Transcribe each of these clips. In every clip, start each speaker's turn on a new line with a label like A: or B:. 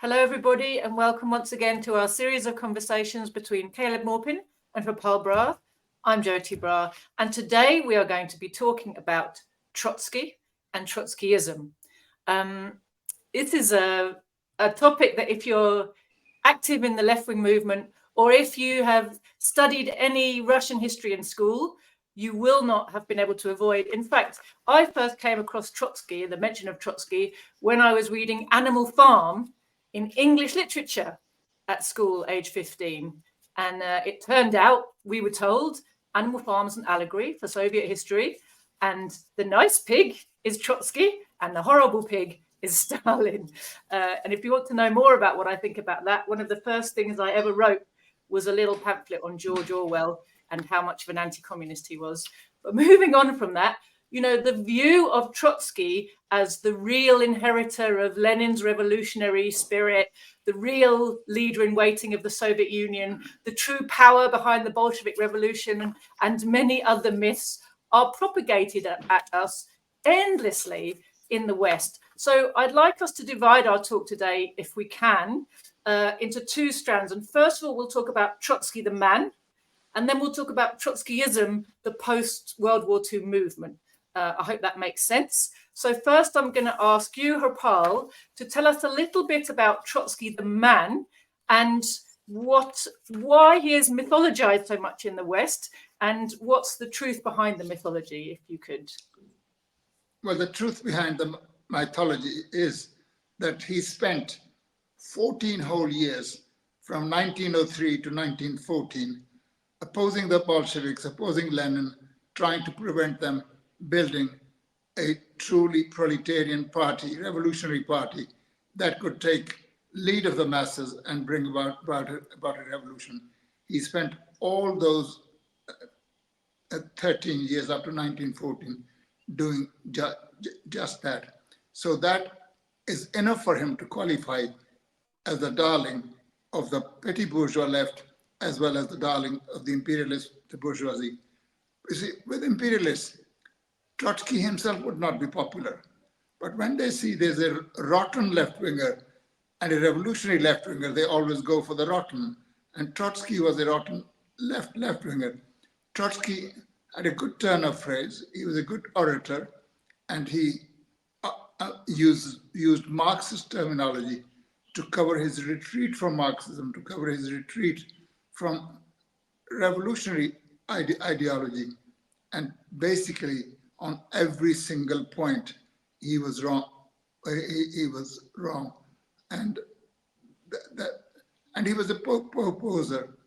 A: Hello, everybody, and welcome once again to our series of conversations between Caleb Maupin and Brar. I'm Jyoti Brar, and today we are going to be talking about Trotsky and Trotskyism. This is a topic that if you're active in the left-wing movement, or if you have studied any Russian history in school, you will not have been able to avoid. In fact, I first came across Trotsky, the mention of Trotsky, when I was reading Animal Farm in English literature at school, age 15. And it turned out, we were told, Animal Farm is an allegory for Soviet history. And the nice pig is Trotsky and the horrible pig is Stalin. And if you want to know more about what I think about that, one of the first things I ever wrote was a little pamphlet on George Orwell and how much of an anti-communist he was. But moving on from that, you know, the view of Trotsky as the real inheritor of Lenin's revolutionary spirit, the real leader in waiting of the Soviet Union, the true power behind the Bolshevik Revolution, and many other myths are propagated at us endlessly in the West. So I'd like us to divide our talk today, if we can, into two strands. And first of all, we'll talk about Trotsky the man, and then we'll talk about Trotskyism, the post-World War II movement. I hope that makes sense. So first, I'm going to ask you, Harpal, to tell us a little bit about Trotsky the man and why he is mythologized so much in the West, and what's the truth behind the mythology, if you could.
B: Well, the truth behind the mythology is that he spent 14 whole years from 1903 to 1914 opposing the Bolsheviks, opposing Lenin, trying to prevent them building a truly proletarian party, revolutionary party that could take lead of the masses and bring about a revolution. He spent all those 13 years after 1914 doing just that. So that is enough for him to qualify as the darling of the petty bourgeois left, as well as the darling of the imperialist, the bourgeoisie. You see, with imperialists, Trotsky himself would not be popular. But when they see there's a rotten left-winger and a revolutionary left-winger, they always go for the rotten. And Trotsky was a rotten left-winger. Trotsky had a good turn of phrase. He was a good orator, and he used Marxist terminology to cover his retreat from Marxism, to cover his retreat from revolutionary ideology. And basically, on every single point, he was wrong. He was wrong, and and he was a proposer,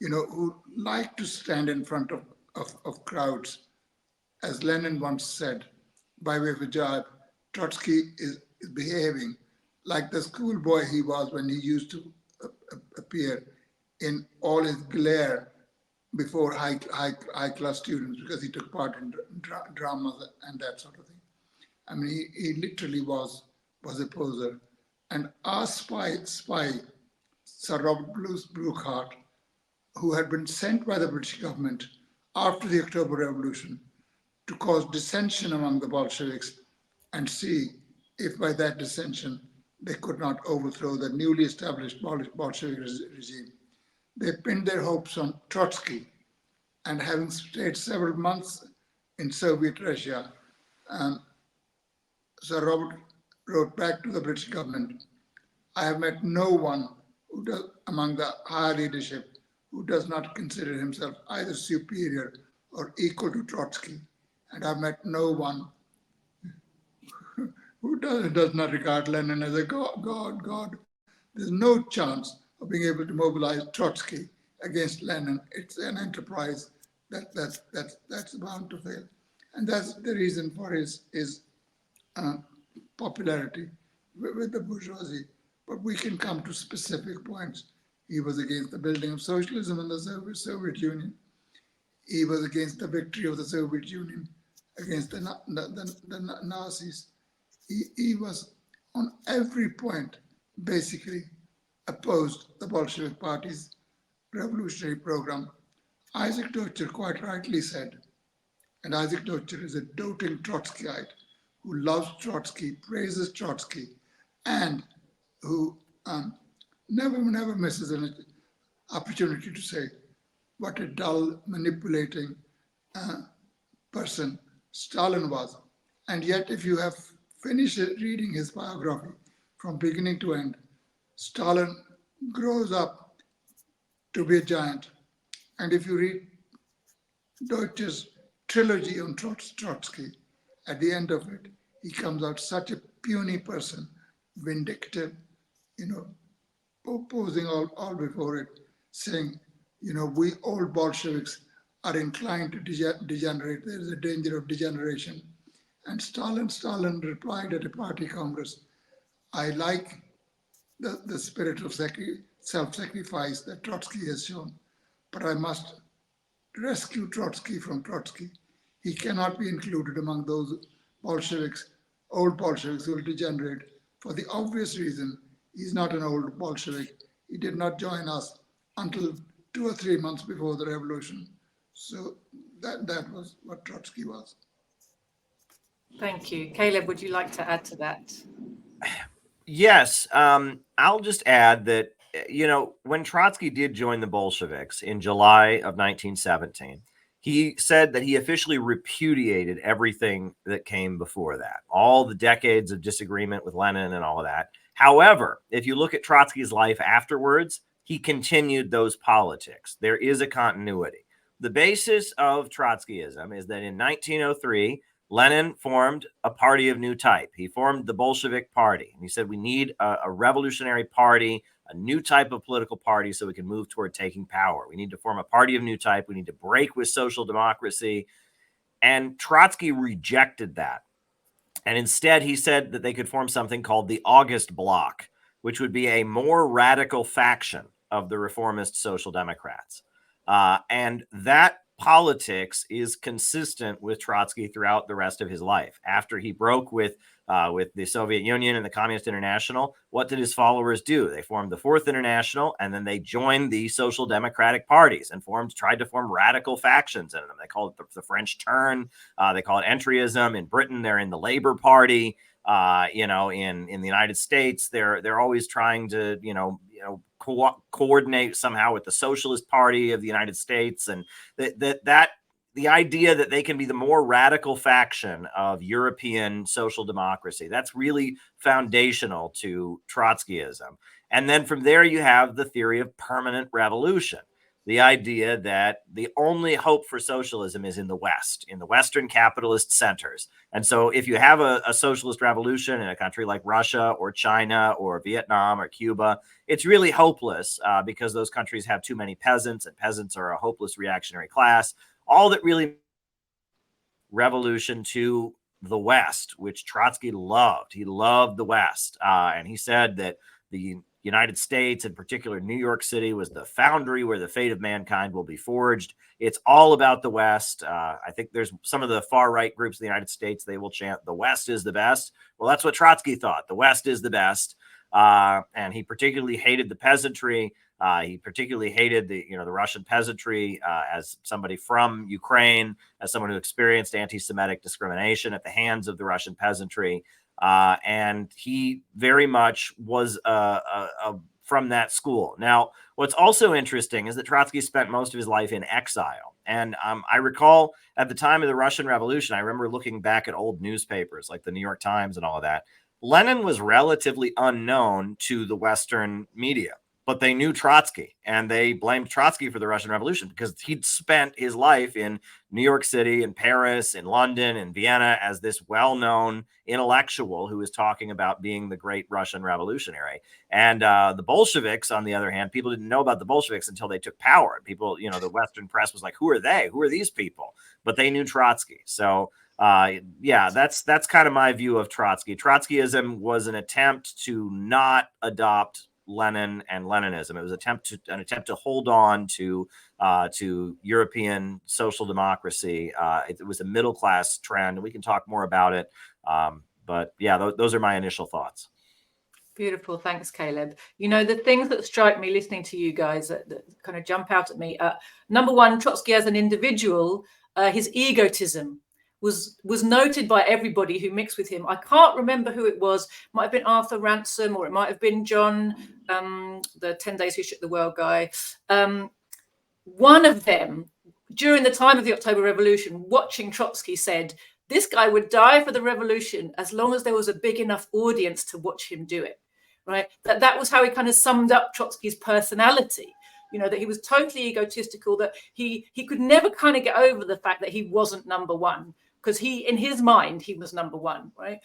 B: you know, who liked to stand in front of crowds. As Lenin once said, by way of a jibe, Trotsky is behaving like the schoolboy he was when he used to appear in all his glare before high-class students, because he took part in dramas and that sort of thing. I mean, he literally was a poser. And our spy, Sir Robert Bruce Brookhart, who had been sent by the British government after the October Revolution to cause dissension among the Bolsheviks and see if by that dissension they could not overthrow the newly established Bolshevik regime. They pinned their hopes on Trotsky, and having stayed several months in Soviet Russia, Sir Robert wrote back to the British government, "I have met no one who does, among the higher leadership, who does not consider himself either superior or equal to Trotsky, and I've met no one who does not regard Lenin as a god. There's no chance of being able to mobilize Trotsky against Lenin. It's an enterprise that's bound to fail." And that's the reason for his popularity with the bourgeoisie. But we can come to specific points. He was against the building of socialism in the Soviet Union. He was against the victory of the Soviet Union against the Nazis. He was on every point basically opposed the Bolshevik Party's revolutionary program. Isaac Deutscher quite rightly said, and Isaac Deutscher is a doting Trotskyite who loves Trotsky, praises Trotsky, and who never misses an opportunity to say what a dull, manipulating person Stalin was. And yet, if you have finished reading his biography from beginning to end, Stalin grows up to be a giant. And if you read Deutsch's trilogy on Trotsky, at the end of it, he comes out such a puny person, vindictive, opposing all before it, saying, we old Bolsheviks are inclined to degenerate. There is a danger of degeneration. And Stalin replied at a party congress, I like the spirit of self-sacrifice that Trotsky has shown, but I must rescue Trotsky from Trotsky. He cannot be included among those Bolsheviks, old Bolsheviks who will degenerate for the obvious reason he's not an old Bolshevik. He did not join us until 2 or 3 months before the revolution. So that was what Trotsky was.
A: Thank you. Caleb, would you like to add to that?
C: Yes. I'll just add that, when Trotsky did join the Bolsheviks in July of 1917, he said that he officially repudiated everything that came before that, all the decades of disagreement with Lenin and all of that. However, if you look at Trotsky's life afterwards, he continued those politics. There is a continuity. The basis of Trotskyism is that in 1903, Lenin formed a party of new type. He formed the Bolshevik Party. And he said, we need a revolutionary party, a new type of political party so we can move toward taking power. We need to form a party of new type. We need to break with social democracy. And Trotsky rejected that. And instead, he said that they could form something called the August Bloc, which would be a more radical faction of the reformist Social Democrats. And that politics is consistent with Trotsky throughout the rest of his life. After he broke with the Soviet Union and the Communist International, what did his followers do? They formed the Fourth International, and then they joined the Social Democratic parties and tried to form radical factions in them. They call it the French Turn. They call it entryism. In Britain, they're in the Labour Party. In the United States, they're always trying to coordinate somehow with the Socialist Party of the United States, and that the idea that they can be the more radical faction of European social democracy, that's really foundational to Trotskyism. And then from there, you have the theory of permanent revolution. The idea that the only hope for socialism is in the West, in the Western capitalist centers. And so if you have a socialist revolution in a country like Russia or China or Vietnam or Cuba, it's really hopeless because those countries have too many peasants, and peasants are a hopeless reactionary class. All that really revolution to the West, which Trotsky loved. He loved the West. And he said that the United States, in particular New York City, was the foundry where the fate of mankind will be forged. It's all about the West. I think there's some of the far-right groups in the United States, they will chant, the West is the best. Well, that's what Trotsky thought. The West is the best. And he particularly hated the peasantry. He particularly hated the Russian peasantry as somebody from Ukraine, as someone who experienced anti-Semitic discrimination at the hands of the Russian peasantry. And he very much was from that school. Now, what's also interesting is that Trotsky spent most of his life in exile. And I recall at the time of the Russian Revolution, I remember looking back at old newspapers like the New York Times and all of that. Lenin was relatively unknown to the Western media, but they knew Trotsky, and they blamed Trotsky for the Russian Revolution because he'd spent his life in New York City, in Paris, in London, in Vienna as this well-known intellectual who was talking about being the great Russian revolutionary. And the Bolsheviks, on the other hand, people didn't know about the Bolsheviks until they took power. People, the Western press was like, who are they? Who are these people? But they knew Trotsky. So that's kind of my view of Trotsky. Trotskyism was an attempt to not adopt Lenin and Leninism. It was an attempt to hold on to European social democracy. It was a middle class trend. We can talk more about it. But yeah, those are my initial thoughts.
A: Beautiful. Thanks, Caleb. The things that strike me listening to you guys that kind of jump out at me. Number one, Trotsky as an individual, his egotism was noted by everybody who mixed with him. I can't remember who it was. It might have been Arthur Ransom, or it might have been John, the 10 Days Who Shook the World guy. One of them, during the time of the October Revolution, watching Trotsky, said, this guy would die for the revolution as long as there was a big enough audience to watch him do it, right? That was how he kind of summed up Trotsky's personality. You know, that he was totally egotistical, that he could never kind of get over the fact that he wasn't number one, because in his mind, he was number one, right?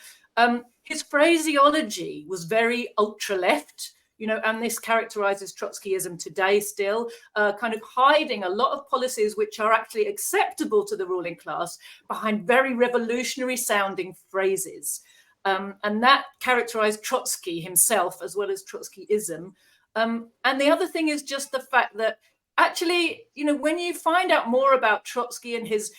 A: His phraseology was very ultra left, you know, and this characterizes Trotskyism today still, kind of hiding a lot of policies which are actually acceptable to the ruling class behind very revolutionary sounding phrases. And that characterized Trotsky himself as well as Trotskyism. And the other thing is just the fact that actually, you know, when you find out more about Trotsky and his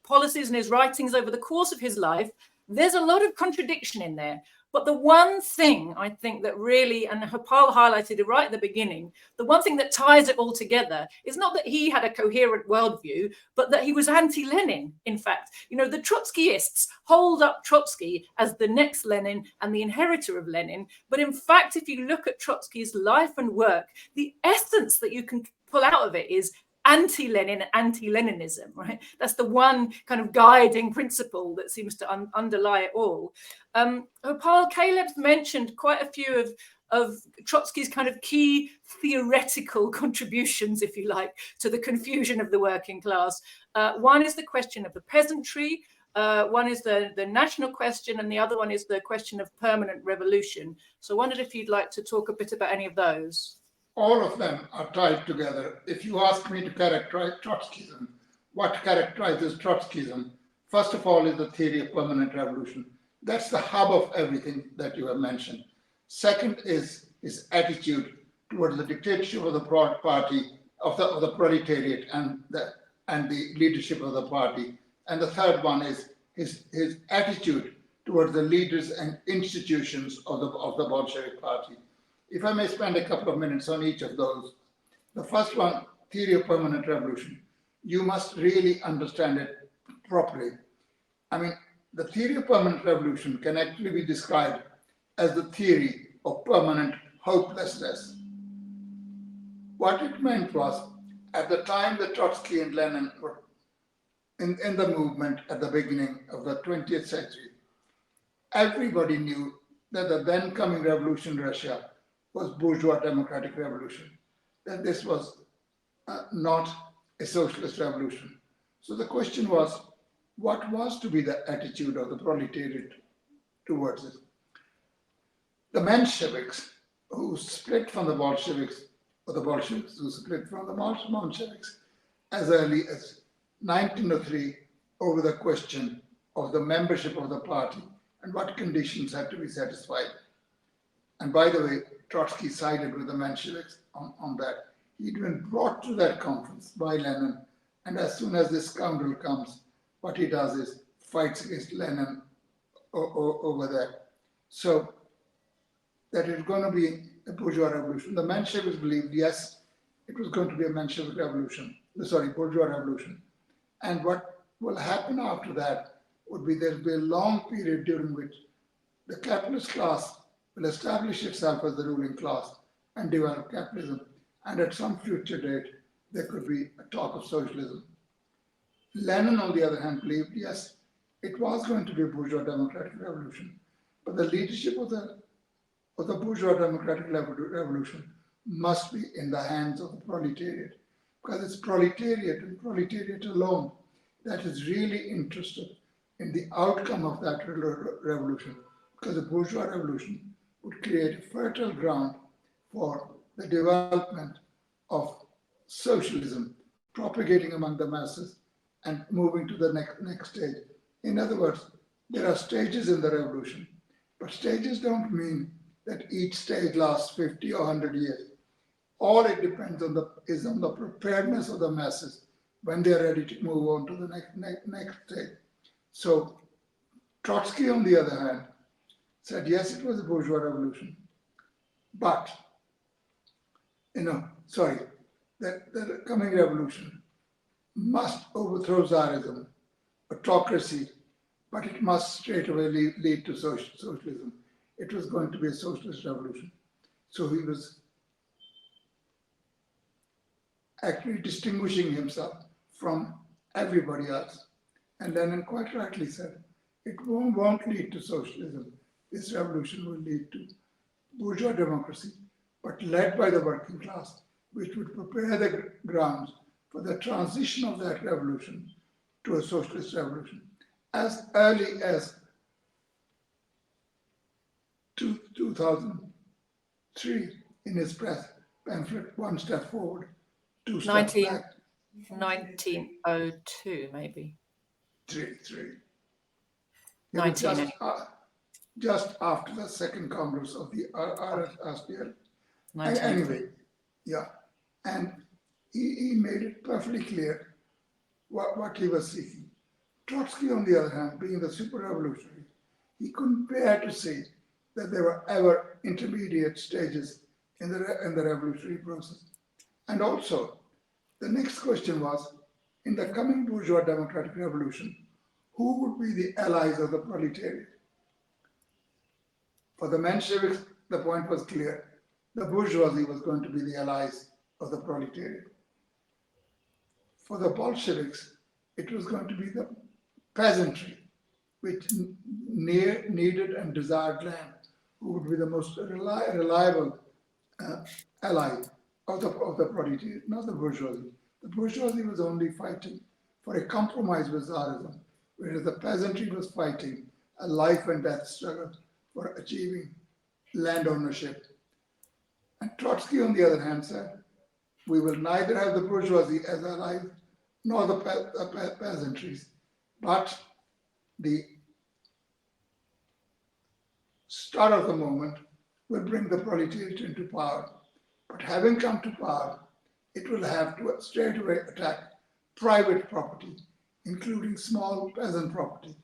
A: policies and his writings over the course of his life, there's a lot of contradiction in there. But the one thing I think that really, and Hopal highlighted it right at the beginning, the one thing that ties it all together is not that he had a coherent worldview, but that he was anti-Lenin, in fact. You know, the Trotskyists hold up Trotsky as the next Lenin and the inheritor of Lenin. But in fact, if you look at Trotsky's life and work, the essence that you can pull out of it is anti-Lenin, anti-Leninism, right? That's the one kind of guiding principle that seems to underlie it all. Hopal, Caleb's mentioned quite a few of Trotsky's kind of key theoretical contributions, if you like, to the confusion of the working class. One is the question of the peasantry, one is the national question, and the other one is the question of permanent revolution. So I wondered if you'd like to talk a bit about any of those.
B: All of them are tied together. If you ask me to characterize Trotskyism, what characterizes Trotskyism, first of all, is the theory of permanent revolution. That's the hub of everything that you have mentioned. Second is his attitude towards the dictatorship of the party, of the proletariat and the leadership of the party. And the third one is his attitude towards the leaders and institutions of the Bolshevik party. If I may spend a couple of minutes on each of those. The first one, theory of permanent revolution. You must really understand it properly. I mean, the theory of permanent revolution can actually be described as the theory of permanent hopelessness. What it meant was, at the time that Trotsky and Lenin were in the movement at the beginning of the 20th century, everybody knew that the then coming revolution in Russia was bourgeois democratic revolution, that this was not a socialist revolution. So the question was, what was to be the attitude of the proletariat towards it? The Mensheviks, who split from the Bolsheviks, or the Bolsheviks who split from the Mensheviks as early as 1903 over the question of the membership of the party and what conditions had to be satisfied. And by the way, Trotsky sided with the Mensheviks on that. He'd been brought to that conference by Lenin, and as soon as this scoundrel comes, what he does is fights against Lenin over that. So that it's going to be a bourgeois revolution. The Mensheviks believed, yes, it was going to be a Menshevik revolution, bourgeois revolution. And what will happen after that would be there'll be a long period during which the capitalist class will establish itself as the ruling class and develop capitalism. And at some future date, there could be a talk of socialism. Lenin, on the other hand, believed, yes, it was going to be a bourgeois democratic revolution, but the leadership of the bourgeois democratic revolution must be in the hands of the proletariat, because it's proletariat and proletariat alone that is really interested in the outcome of that revolution, because the bourgeois revolution would create a fertile ground for the development of socialism, propagating among the masses and moving to the next stage. In other words, there are stages in the revolution, but stages don't mean that each stage lasts 50 or 100 years. All it depends on is on the preparedness of the masses when they are ready to move on to the next stage. So Trotsky, on the other hand, said, yes, it was a bourgeois revolution, but, that the coming revolution must overthrow Tsarism, autocracy, but it must straight away lead to socialism. It was going to be a socialist revolution. So he was actually distinguishing himself from everybody else. And Lenin quite rightly said, it won't lead to socialism. This revolution will lead to bourgeois democracy, but led by the working class, which would prepare the grounds for the transition of that revolution to a socialist revolution. As early as 2003, in his press pamphlet, One Step Forward, Two Steps Back.
A: 1902, maybe.
B: Three. It was
A: 19.
B: just after the second Congress of the RSPL.
A: 19.
B: Anyway, yeah. And he made it perfectly clear what he was seeking. Trotsky, on the other hand, being the super revolutionary, he couldn't bear to see that there were ever intermediate stages in the revolutionary process. And also, the next question was, in the coming bourgeois democratic revolution, who would be the allies of the proletariat? For the Mensheviks, the point was clear. The bourgeoisie was going to be the allies of the proletariat. For the Bolsheviks, it was going to be the peasantry, which needed and desired land, who would be the most reliable ally of the proletariat, not the bourgeoisie. The bourgeoisie was only fighting for a compromise with Tsarism, whereas the peasantry was fighting a life and death struggle for achieving land ownership. And Trotsky, on the other hand, said, we will neither have the bourgeoisie as allies nor the peasantries, but the start of the movement will bring the proletariat into power. But having come to power, it will have to straight away attack private property, including small peasant property.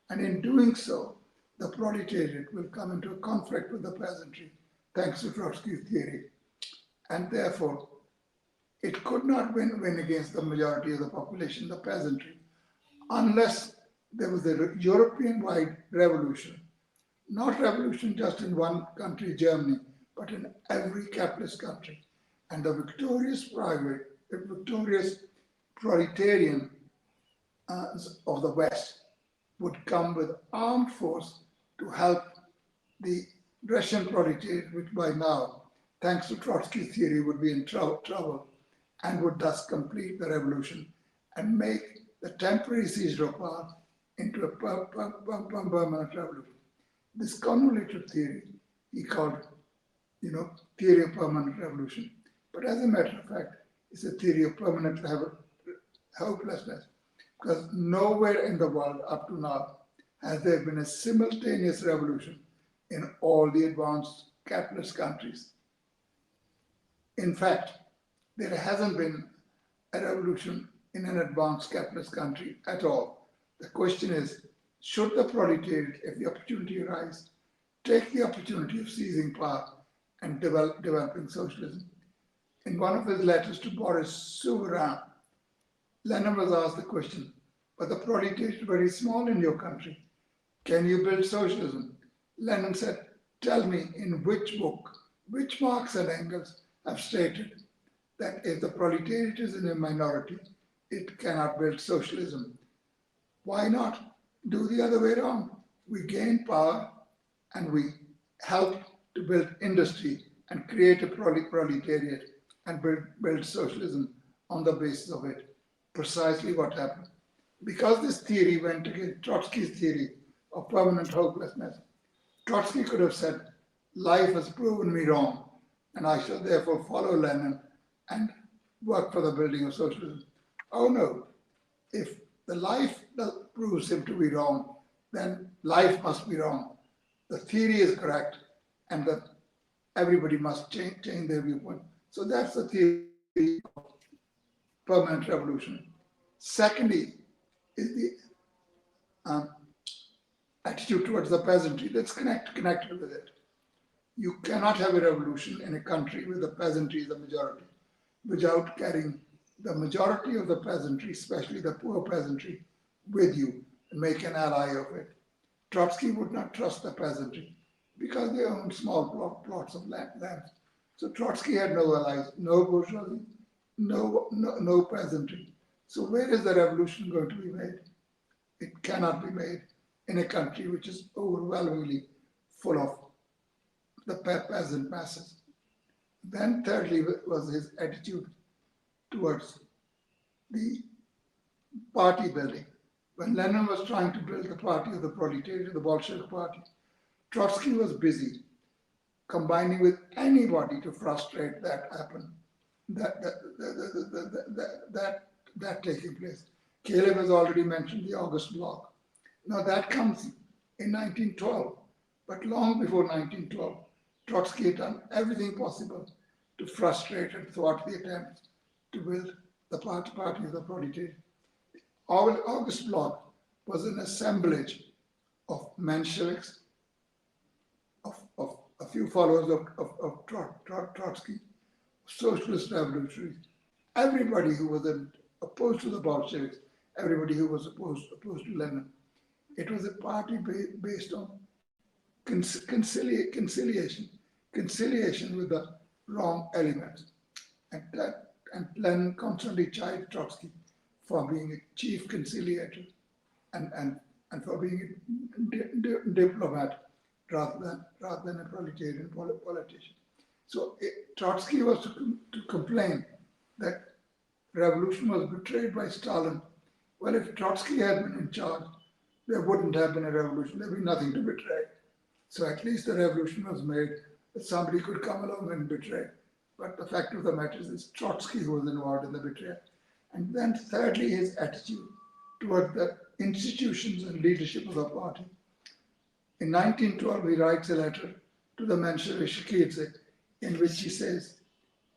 B: And in doing so, the proletariat will come into a conflict with the peasantry, thanks to Trotsky's theory. And therefore, it could not win against the majority of the population, the peasantry, unless there was a European-wide revolution. Not revolution just in one country, Germany, but in every capitalist country. And the victorious proletarian of the West would come with armed force to help the Russian proletariat, which by now, thanks to Trotsky's theory, would be in trouble, and would thus complete the revolution and make the temporary seizure of power into a permanent revolution. This convoluted theory he called, theory of permanent revolution. But as a matter of fact, it's a theory of permanent hopelessness, because nowhere in the world up to now has there been a simultaneous revolution in all the advanced capitalist countries. In fact, there hasn't been a revolution in an advanced capitalist country at all. The question is, should the proletariat, if the opportunity arises, take the opportunity of seizing power and developing socialism? In one of his letters to Boris Souverain, Lenin was asked the question, but the proletariat is very small in your country. Can you build socialism? Lenin said, tell me in which book, which Marx and Engels have stated that if the proletariat is in a minority, it cannot build socialism. Why not do the other way around? We gain power and we help to build industry and create a proletariat and build socialism on the basis of it. Precisely what happened. Because this theory went against Trotsky's theory of permanent hopelessness, Trotsky could have said, life has proven me wrong, and I shall therefore follow Lenin and work for the building of socialism. Oh no, if the life that proves him to be wrong, then life must be wrong. The theory is correct, and that everybody must change their viewpoint. So that's the theory of permanent revolution. Secondly, is the attitude towards the peasantry that's connected with it. You cannot have a revolution in a country where the peasantry is the majority without carrying the majority of the peasantry, especially the poor peasantry, with you and make an ally of it. Trotsky would not trust the peasantry because they owned small plots of land. So Trotsky had no allies, no bourgeoisie, no peasantry. So where is the revolution going to be made? It cannot be made in a country which is overwhelmingly full of the peasant masses. Then thirdly was his attitude towards the party building. When Lenin was trying to build the party of the proletariat, the Bolshevik party, Trotsky was busy combining with anybody to frustrate that happen, that taking place. Caleb has already mentioned the August Bloc. Now that comes in 1912, but long before 1912, Trotsky had done everything possible to frustrate and thwart the attempts to build the party of the proletariat. August Bloc was an assemblage of Mensheviks, of a few followers of Trotsky, socialist revolutionaries, everybody who was opposed to the Bolsheviks, everybody who was opposed to Lenin. It was a party based on conciliation with the wrong elements. And Lenin constantly chided Trotsky for being a chief conciliator and for being a diplomat rather than a proletarian politician. So Trotsky was to complain that revolution was betrayed by Stalin. Well, if Trotsky had been in charge, there wouldn't have been a revolution. There'd be nothing to betray. So at least the revolution was made that somebody could come along and betray. But the fact of the matter is it's Trotsky who was involved in the betrayal. And then thirdly, his attitude toward the institutions and leadership of the party. In 1912, he writes a letter to the Mensheviki in which he says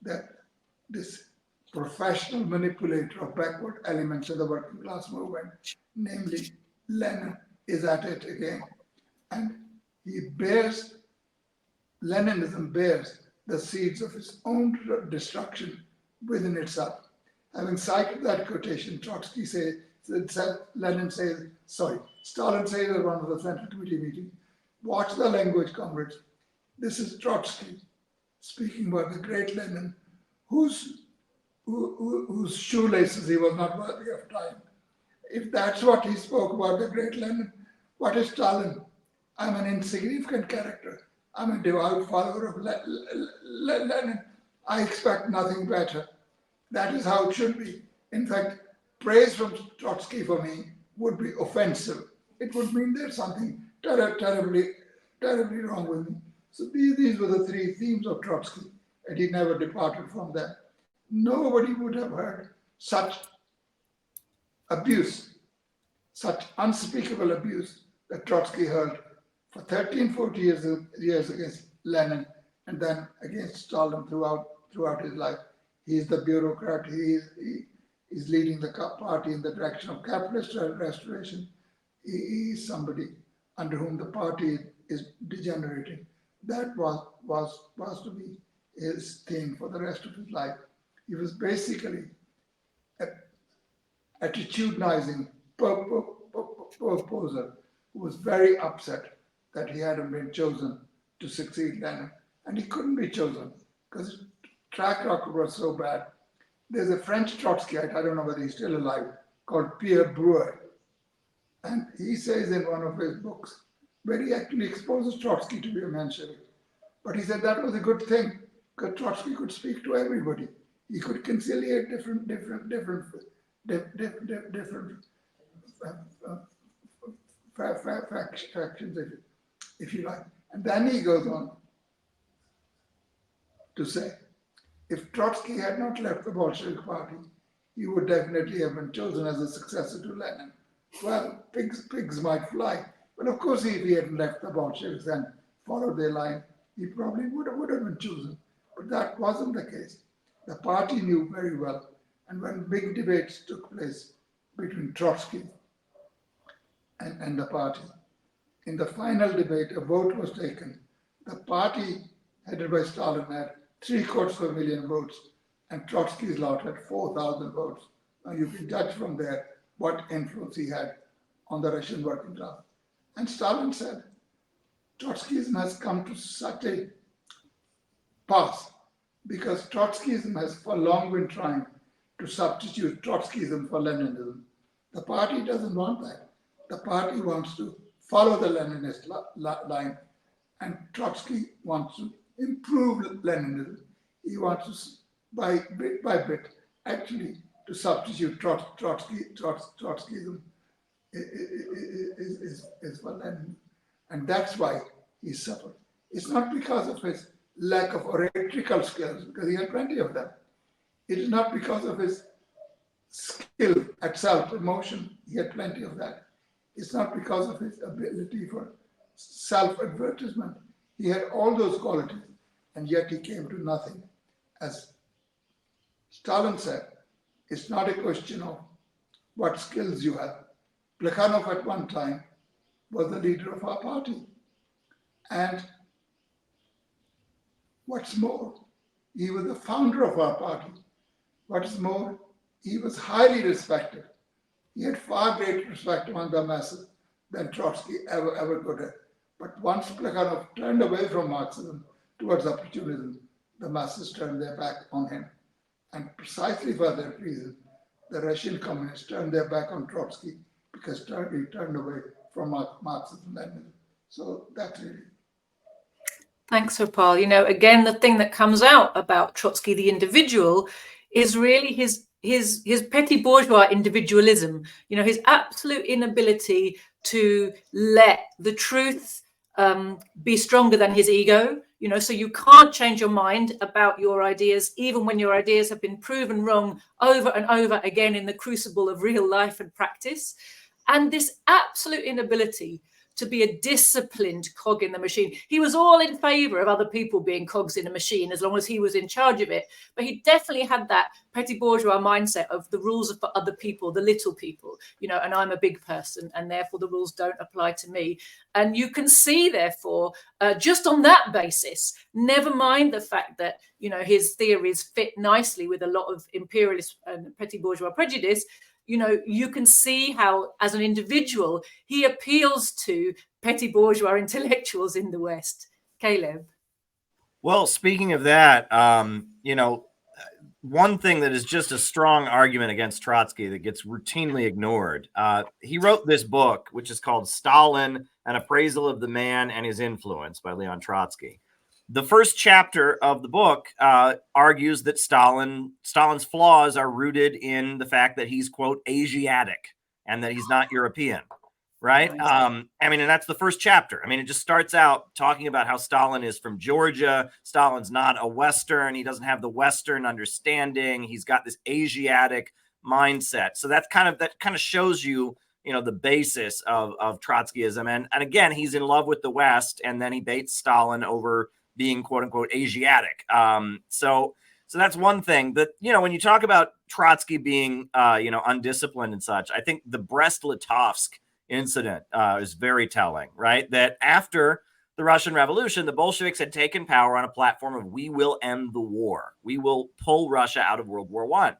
B: that this professional manipulator of backward elements of the working class movement, namely Lenin, is at it again. And Leninism bears the seeds of its own destruction within itself. Having cited that quotation, Trotsky says, Stalin says at one of the Central Committee meetings, watch the language, comrades. This is Trotsky speaking about the great Lenin, whose shoelaces he was not worthy of tying. If that's what he spoke about the great Lenin, what is Stalin? I'm an insignificant character. I'm a devout follower of Lenin. I expect nothing better. That is how it should be. In fact, praise from Trotsky for me would be offensive. It would mean there's something terribly wrong with me. So these were the three themes of Trotsky, and he never departed from them. Nobody would have heard such abuse, such unspeakable abuse that Trotsky heard for 13, 14 years against Lenin and then against Stalin throughout his life. He is the bureaucrat. He is leading the party in the direction of capitalist restoration. He is somebody under whom the party is degenerating. That was to be his theme for the rest of his life. He was basically attitudinizing proposer who was very upset that he hadn't been chosen to succeed Lenin. And he couldn't be chosen because his track record was so bad. There's a French Trotskyite, I don't know whether he's still alive, called Pierre Brar. And he says in one of his books, where he actually exposes Trotsky to be a Menshevik. But he said that was a good thing because Trotsky could speak to everybody. He could conciliate different factions, if you like. And then he goes on to say, if Trotsky had not left the Bolshevik party, he would definitely have been chosen as a successor to Lenin. Well, pigs might fly. But of course, if he hadn't left the Bolsheviks and followed their line, he probably would have been chosen. But that wasn't the case. The party knew very well. And when big debates took place between Trotsky and the party, in the final debate, a vote was taken. The party, headed by Stalin, had 750,000 votes, and Trotsky's lot had 4,000 votes. Now you can judge from there what influence he had on the Russian working class. And Stalin said, Trotskyism has come to such a pass because Trotskyism has for long been trying to substitute Trotskyism for Leninism. The party doesn't want that. The party wants to follow the Leninist line, and Trotsky wants to improve Leninism. He wants to, bit by bit, actually to substitute Trotskyism is for Lenin. And that's why he suffered. It's not because of his lack of oratorical skills, because he had plenty of them. It is not because of his skill at self-promotion. He had plenty of that. It's not because of his ability for self-advertisement. He had all those qualities, and yet he came to nothing. As Stalin said, it's not a question of what skills you have. Plekhanov at one time was the leader of our party. And what's more, he was the founder of our party. What's more, he was highly respected. He had far greater respect among the masses than Trotsky ever could have. But once Plekhanov turned away from Marxism towards opportunism, the masses turned their back on him. And precisely for that reason, the Russian communists turned their back on Trotsky because he turned away from Marxism and Leninism. So that's really.
A: Thanks, Harpal. You know, again, the thing that comes out about Trotsky, the individual, is really his petty bourgeois individualism. You know, his absolute inability to let the truth be stronger than his ego. You know, so you can't change your mind about your ideas, even when your ideas have been proven wrong over and over again in the crucible of real life and practice. And this absolute inability to be a disciplined cog in the machine. He was all in favor of other people being cogs in a machine as long as he was in charge of it. But he definitely had that petty bourgeois mindset of the rules are for other people, the little people, you know, and I'm a big person and therefore the rules don't apply to me. And you can see, therefore, just on that basis, never mind the fact that, you know, his theories fit nicely with a lot of imperialist and petty bourgeois prejudice. You know, you can see how, as an individual, he appeals to petty bourgeois intellectuals in the West. Caleb.
C: Well, speaking of that, you know, one thing that is just a strong argument against Trotsky that gets routinely ignored. He wrote this book, which is called Stalin, An Appraisal of the Man and His Influence by Leon Trotsky. The first chapter of the book argues that Stalin's flaws are rooted in the fact that he's, quote, Asiatic and that he's not European, right? I mean, and that's the first chapter. I mean, it just starts out talking about how Stalin is from Georgia. Stalin's not a Western. He doesn't have the Western understanding. He's got this Asiatic mindset. So that kind of shows you, you know, the basis of Trotskyism. And again, he's in love with the West, and then he baits Stalin over being, quote unquote, Asiatic. So that's one thing that, you know, when you talk about Trotsky being, you know, undisciplined and such, I think the Brest-Litovsk Incident is very telling, right? That after the Russian Revolution, the Bolsheviks had taken power on a platform of we will end the war. We will pull Russia out of World War I.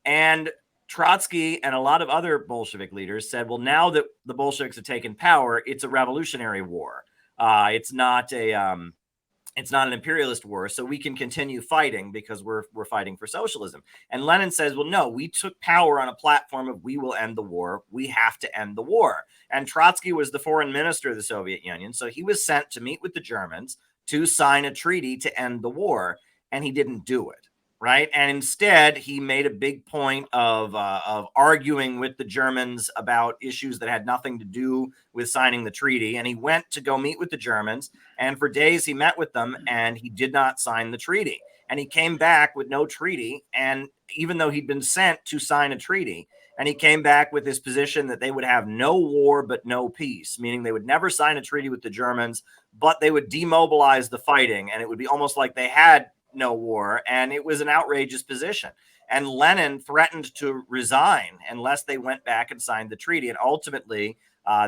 C: And Trotsky and a lot of other Bolshevik leaders said, well, now that the Bolsheviks have taken power, it's a revolutionary war. It's not an imperialist war, so we can continue fighting because we're fighting for socialism. And Lenin says, well, no, we took power on a platform of we will end the war. We have to end the war. And Trotsky was the foreign minister of the Soviet Union, so he was sent to meet with the Germans to sign a treaty to end the war, and he didn't do it, right? And instead, he made a big point of arguing with the Germans about issues that had nothing to do with signing the treaty. And he went to go meet with the Germans. And for days, he met with them, and he did not sign the treaty. And he came back with no treaty. And even though he'd been sent to sign a treaty, and he came back with his position that they would have no war but no peace, meaning they would never sign a treaty with the Germans, but they would demobilize the fighting. And it would be almost like they had no war, and it was an outrageous position. And Lenin threatened to resign unless they went back and signed the treaty. And ultimately,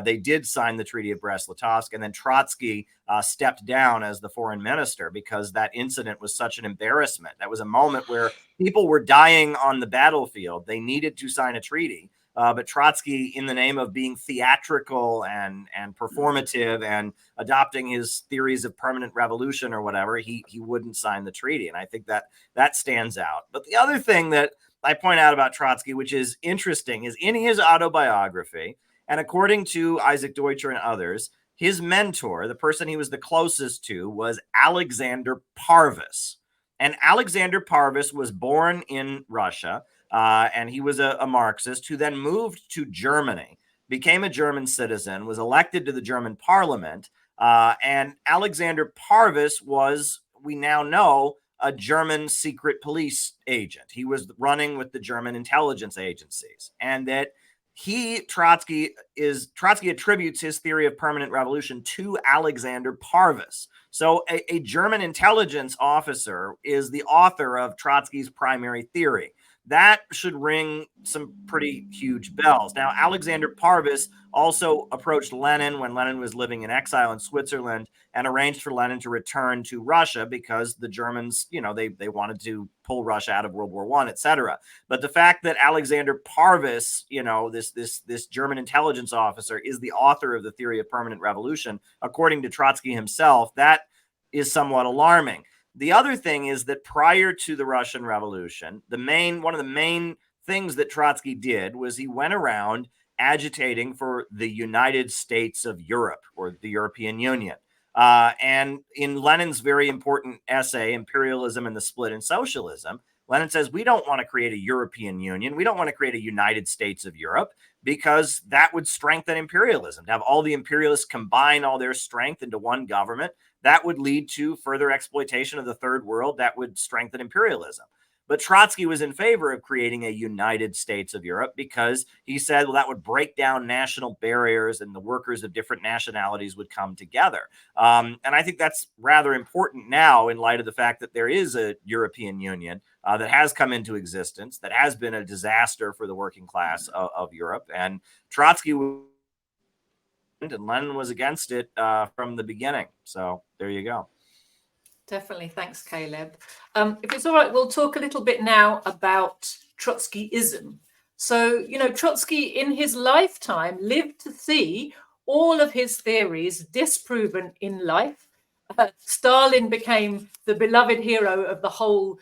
C: they did sign the Treaty of Brest-Litovsk, and then Trotsky stepped down as the foreign minister because that incident was such an embarrassment. That was a moment where people were dying on the battlefield. They needed to sign a treaty, But Trotsky, in the name of being theatrical and performative and adopting his theories of permanent revolution or whatever, he wouldn't sign the treaty. And I think that stands out. But the other thing that I point out about Trotsky, which is interesting, is in his autobiography, and according to Isaac Deutscher and others, his mentor, the person he was the closest to, was Alexander Parvus. And Alexander Parvus was born in Russia, and he was a Marxist who then moved to Germany, became a German citizen, was elected to the German parliament. And Alexander Parvus was, we now know, a German secret police agent. He was running with the German intelligence agencies. And that Trotsky attributes his theory of permanent revolution to Alexander Parvus. So a German intelligence officer is the author of Trotsky's primary theory. That should ring some pretty huge bells. Now, Alexander Parvus also approached Lenin when Lenin was living in exile in Switzerland and arranged for Lenin to return to Russia because the Germans, they wanted to pull Russia out of World War I, etc. But the fact that Alexander Parvus, this German intelligence officer, is the author of the theory of permanent revolution, according to Trotsky himself, that is somewhat alarming. The other thing is that prior to the Russian Revolution, one of the main things that Trotsky did was he went around agitating for the United States of Europe, or the European Union. And in Lenin's very important essay, Imperialism and the Split in Socialism, Lenin says, we don't want to create a European Union. We don't want to create a United States of Europe, because that would strengthen imperialism. To have all the imperialists combine all their strength into one government, that would lead to further exploitation of the third world. That would strengthen imperialism. But Trotsky was in favor of creating a United States of Europe because he said, well, that would break down national barriers and the workers of different nationalities would come together. And I think that's rather important now in light of the fact that there is a European Union that has come into existence, that has been a disaster for the working class of Europe. And Trotsky and Lenin was against it from the beginning. So there you go.
A: Definitely. Thanks, Caleb. If it's all right, we'll talk a little bit now about Trotskyism. So, Trotsky in his lifetime lived to see all of his theories disproven in life. Stalin became the beloved hero of the whole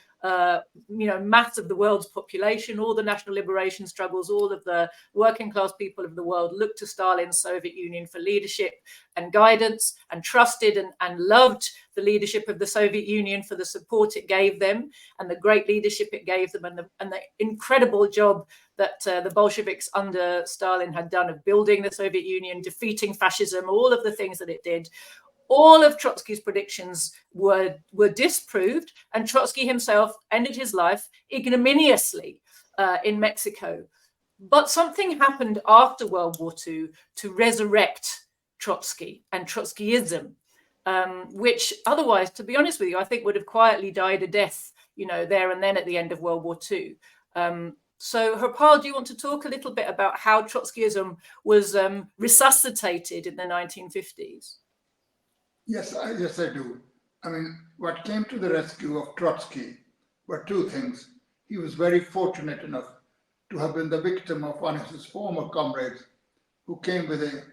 A: mass of the world's population. All the national liberation struggles, all of the working class people of the world looked to Stalin's Soviet Union for leadership and guidance, and trusted and loved the leadership of the Soviet Union for the support it gave them and the great leadership it gave them, and the incredible job that the Bolsheviks under Stalin had done of building the Soviet Union, defeating fascism, all of the things that it did. All of Trotsky's predictions were disproved, and Trotsky himself ended his life ignominiously in Mexico. But something happened after World War II to resurrect Trotsky and Trotskyism, which otherwise, to be honest with you, I think would have quietly died a death, there and then at the end of World War II. So, Harpal, do you want to talk a little bit about how Trotskyism was resuscitated in the 1950s?
B: Yes, I do. I mean, what came to the rescue of Trotsky were two things. He was very fortunate enough to have been the victim of one of his former comrades who came with a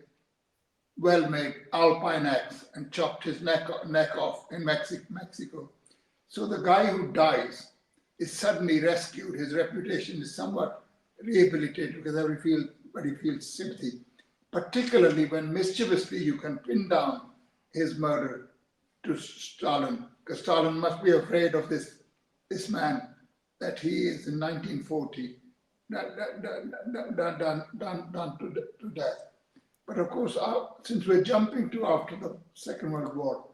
B: well-made alpine axe and chopped his neck off in Mexico. So the guy who dies is suddenly rescued. His reputation is somewhat rehabilitated because everybody feels sympathy, particularly when mischievously you can pin down his murder to Stalin, because Stalin must be afraid of this man that he is in 1940 done to death. But of course, since we're jumping to after the Second World War,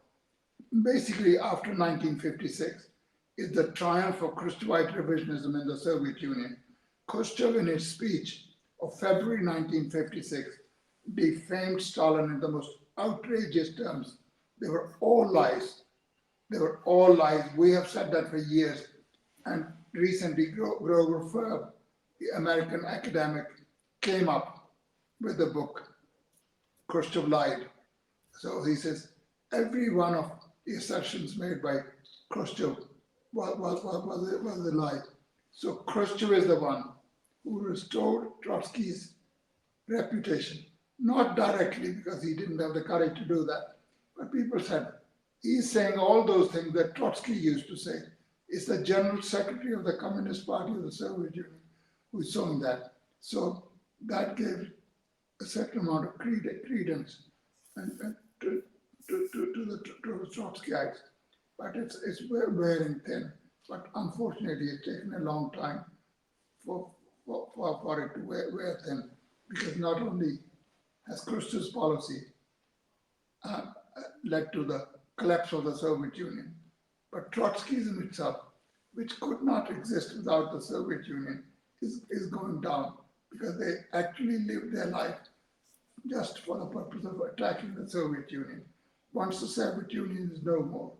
B: basically after 1956 is the triumph of Khrushchevite revisionism in the Soviet Union. Khrushchev, in his speech of February 1956, defamed Stalin in the most outrageous terms. They were all lies. They were all lies. We have said that for years. And recently, Grover Ferb, the American academic, came up with the book, Khrushchev Lied. So he says, every one of the assertions made by Khrushchev was a lie. So Khrushchev is the one who restored Trotsky's reputation. Not directly, because he didn't have the courage to do that, but people said, he's saying all those things that Trotsky used to say. It's the General Secretary of the Communist Party of the Soviet Union who's saying that. So that gave a certain amount of credence to the Trotskyites. But it's wearing thin. But unfortunately, it's taken a long time for it to wear thin, because not only has Khrushchev's policy led to the collapse of the Soviet Union, but Trotskyism itself, which could not exist without the Soviet Union, is going down, because they actually lived their life just for the purpose of attacking the Soviet Union. Once the Soviet Union is no more,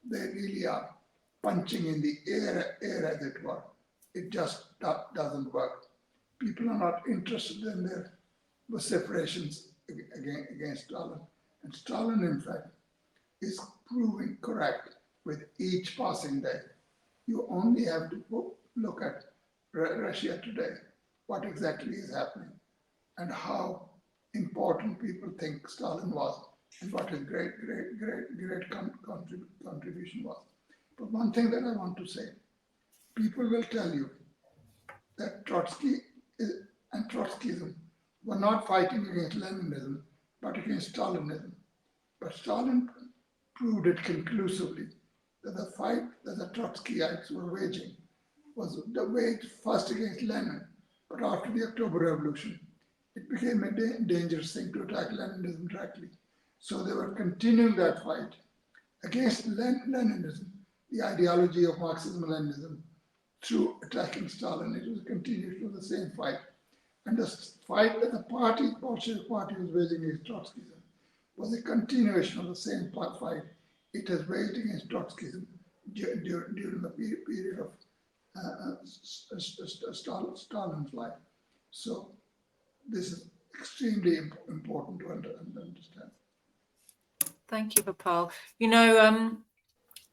B: they really are punching in the air as it were. It just doesn't work. People are not interested in their vociferations against Stalin. And Stalin, in fact, is proving correct with each passing day. You only have to look at Russia today, what exactly is happening, and how important people think Stalin was, and what his great contribution was. But one thing that I want to say, people will tell you that Trotsky and Trotskyism were not fighting against Leninism, but against Stalinism. But Stalin proved it conclusively that the fight that the Trotskyites were waging was waged first against Lenin, but after the October Revolution, it became a dangerous thing to attack Leninism directly. So they were continuing that fight against Leninism, the ideology of Marxism-Leninism, through attacking Stalin. It was a continuation of the same fight. And the fight that the Bolshevik party was waging against Trotskyism was a continuation of the same fight it has waged against Trotskyism during the period of Stalin's life. So this is extremely important to understand.
A: Thank you, Gopal. You know,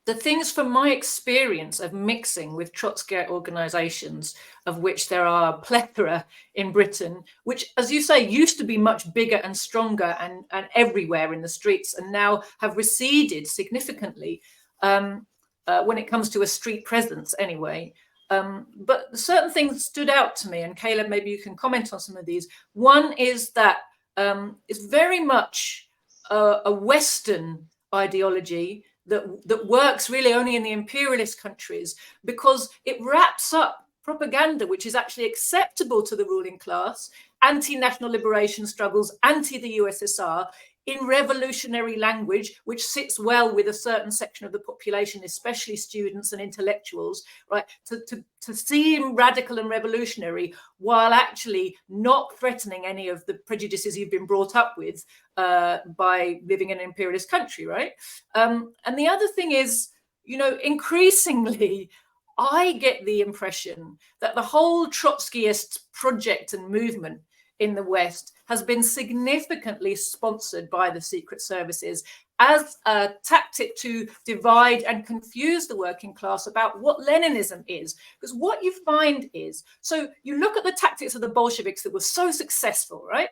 A: the things from my experience of mixing with Trotskyite organizations, of which there are a plethora in Britain, which, as you say, used to be much bigger and stronger and everywhere in the streets, and now have receded significantly when it comes to a street presence anyway. But certain things stood out to me, and Caleb, maybe you can comment on some of these. One is that it's very much a Western ideology that works really only in the imperialist countries, because it wraps up propaganda which is actually acceptable to the ruling class, anti-national liberation struggles, anti the USSR, in revolutionary language, which sits well with a certain section of the population, especially students and intellectuals, right? To seem radical and revolutionary while actually not threatening any of the prejudices you've been brought up with by living in an imperialist country, right? And the other thing is, you know, increasingly, I get the impression that the whole Trotskyist project and movement in the West has been significantly sponsored by the secret services as a tactic to divide and confuse the working class about what Leninism is. Because what you find is, so you look at the tactics of the Bolsheviks that were so successful, right?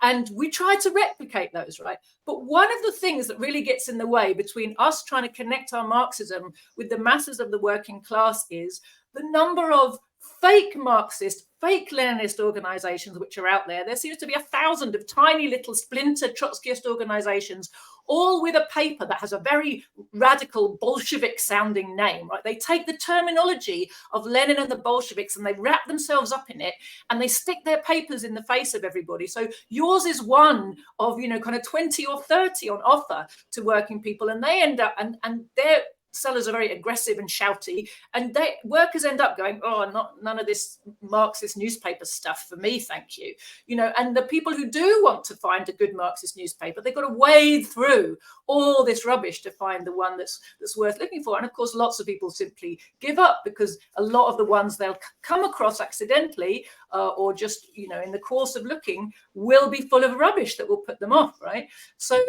A: And we try to replicate those, right? But one of the things that really gets in the way between us trying to connect our Marxism with the masses of the working class is the number of fake Marxist, fake Leninist organizations which are out there. There seems to be 1,000 of tiny little splinter Trotskyist organizations, all with a paper that has a very radical Bolshevik sounding name, right? They take the terminology of Lenin and the Bolsheviks and they wrap themselves up in it and they stick their papers in the face of everybody. So yours is one of, you know, kind of 20 or 30 on offer to working people, and they end up, and they're, sellers are very aggressive and shouty, and workers end up going, oh, none of this Marxist newspaper stuff for me, thank you. You know, and the people who do want to find a good Marxist newspaper, they've got to wade through all this rubbish to find the one that's worth looking for. And of course, lots of people simply give up because a lot of the ones they'll come across accidentally or just, you know, in the course of looking will be full of rubbish that will put them off, right? So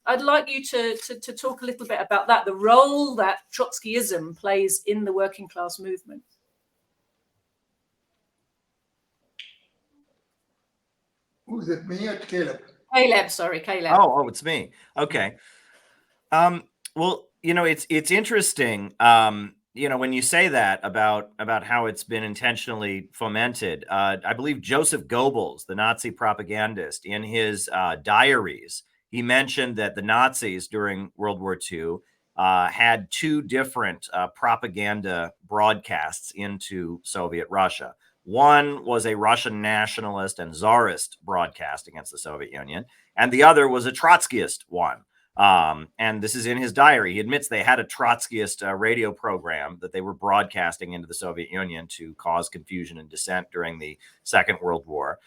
A: I'd like you to talk a little bit about that, the role that Trotskyism plays in the working class movement.
B: Who's it, me or Caleb?
A: Caleb, sorry, Caleb.
C: Oh, it's me. Okay. Well, it's interesting. When you say that about how it's been intentionally fomented, I believe Joseph Goebbels, the Nazi propagandist, in his diaries, he mentioned that the Nazis during World War II had two different propaganda broadcasts into Soviet Russia. One was a Russian nationalist and czarist broadcast against the Soviet Union, and the other was a Trotskyist one. And this is in his diary. He admits they had a Trotskyist radio program that they were broadcasting into the Soviet Union to cause confusion and dissent during the Second World War.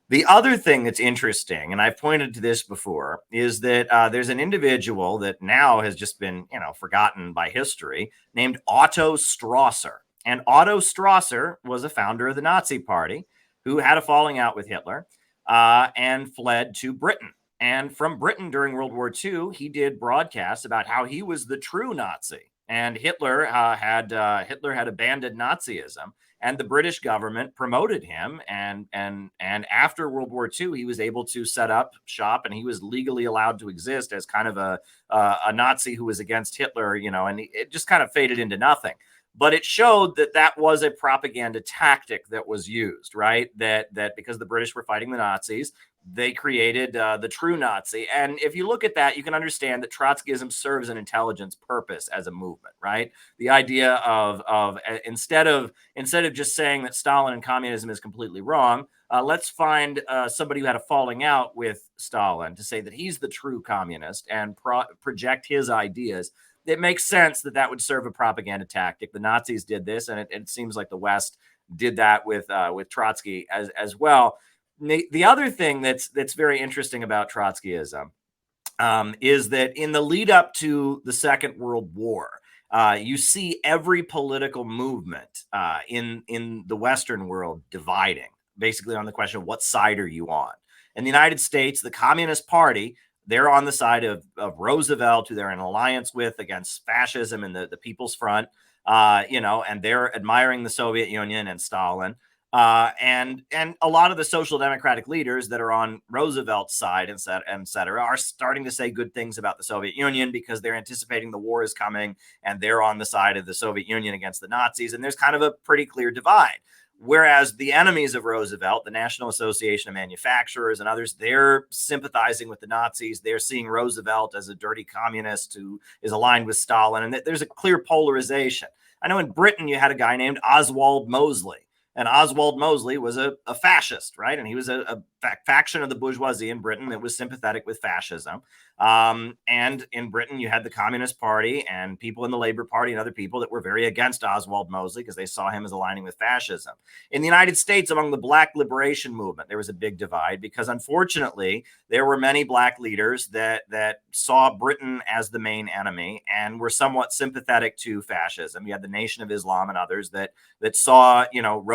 C: The other thing that's interesting, and I've pointed to this before, is that there's an individual that now has just been, forgotten by history, named Otto Strasser. And Otto Strasser was a founder of the Nazi Party who had a falling out with Hitler and fled to Britain. And from Britain during World War II, he did broadcasts about how he was the true Nazi, and Hitler had abandoned Nazism, and the British government promoted him. And after World War II, he was able to set up shop, and he was legally allowed to exist as kind of a Nazi who was against Hitler, and it just kind of faded into nothing. But it showed that was a propaganda tactic that was used, right? That because the British were fighting the Nazis, they created the true Nazi. And if you look at that, you can understand that Trotskyism serves an intelligence purpose as a movement, right? The idea of instead of just saying that Stalin and communism is completely wrong, let's find somebody who had a falling out with Stalin to say that he's the true communist and project his ideas. It makes sense that would serve a propaganda tactic. The Nazis did this, and it seems like the West did that with Trotsky as well. The other thing that's very interesting about Trotskyism is that in the lead up to the Second World War, you see every political movement in the Western world dividing, basically on the question of what side are you on. In the United States, the Communist Party, they're on the side of Roosevelt, who they're in alliance with against fascism and the People's Front, and they're admiring the Soviet Union and Stalin. And a lot of the social democratic leaders that are on Roosevelt's side, et cetera, are starting to say good things about the Soviet Union because they're anticipating the war is coming, and they're on the side of the Soviet Union against the Nazis. And there's kind of a pretty clear divide. Whereas the enemies of Roosevelt, the National Association of Manufacturers and others, they're sympathizing with the Nazis. They're seeing Roosevelt as a dirty communist who is aligned with Stalin. And there's a clear polarization. I know in Britain, you had a guy named Oswald Mosley. And Oswald Mosley was a fascist, right? And he was a faction of the bourgeoisie in Britain that was sympathetic with fascism. And in Britain, you had the Communist Party and people in the Labor Party and other people that were very against Oswald Mosley because they saw him as aligning with fascism. In the United States, among the Black liberation movement, there was a big divide because, unfortunately, there were many Black leaders that saw Britain as the main enemy and were somewhat sympathetic to fascism. You had the Nation of Islam and others that saw,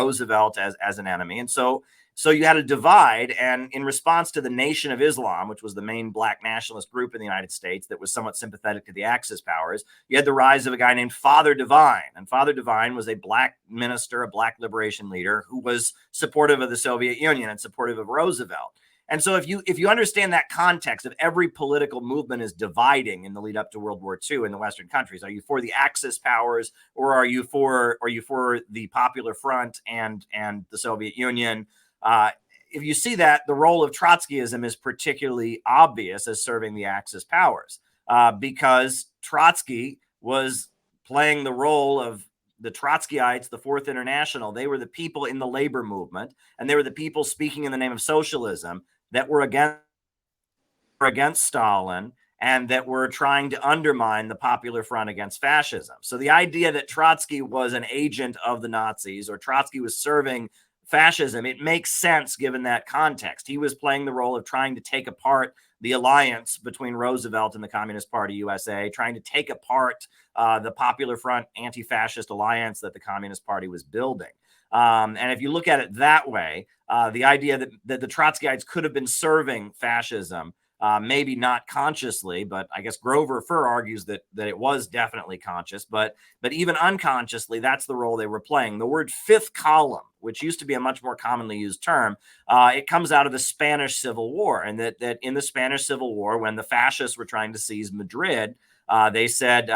C: Roosevelt as an enemy. And so you had a divide, and in response to the Nation of Islam, which was the main Black nationalist group in the United States that was somewhat sympathetic to the Axis powers, you had the rise of a guy named Father Divine. And Father Divine was a Black minister, a Black liberation leader who was supportive of the Soviet Union and supportive of Roosevelt. And so if you understand that context of every political movement is dividing in the lead up to World War II in the Western countries, are you for the Axis powers or are you for the Popular Front and the Soviet Union? If you see that, the role of Trotskyism is particularly obvious as serving the Axis powers because Trotsky was playing the role of the Trotskyites, the Fourth International. They were the people in the labor movement, and they were the people speaking in the name of socialism that were against Stalin and that were trying to undermine the Popular Front against fascism. So the idea that Trotsky was an agent of the Nazis or Trotsky was serving fascism, it makes sense given that context. He was playing the role of trying to take apart the alliance between Roosevelt and the Communist Party USA, trying to take apart the Popular Front anti-fascist alliance that the Communist Party was building. And if you look at it that way, the idea that the Trotskyites could have been serving fascism maybe not consciously, but I guess Grover Furr argues that it was definitely conscious, but even unconsciously, that's the role they were playing. The word fifth column, which used to be a much more commonly used term, it comes out of the Spanish Civil War, and that in the Spanish Civil War, when the fascists were trying to seize Madrid, they said,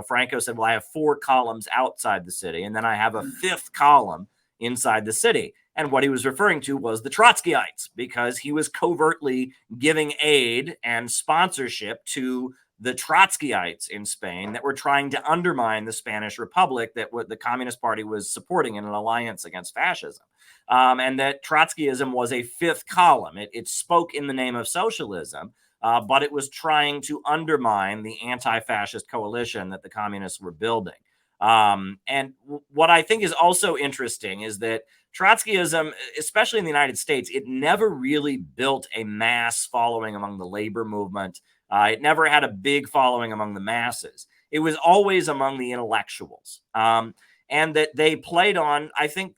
C: Franco said, well, I have 4 columns outside the city, and then I have a 5th column inside the city. And what he was referring to was the Trotskyites, because he was covertly giving aid and sponsorship to the Trotskyites in Spain that were trying to undermine the Spanish Republic that the Communist Party was supporting in an alliance against fascism. And that Trotskyism was a 5th column. It spoke in the name of socialism, but it was trying to undermine the anti-fascist coalition that the communists were building. And what I think is also interesting is that Trotskyism, especially in the United States, it never really built a mass following among the labor movement. It never had a big following among the masses. It was always among the intellectuals. And that they played on, I think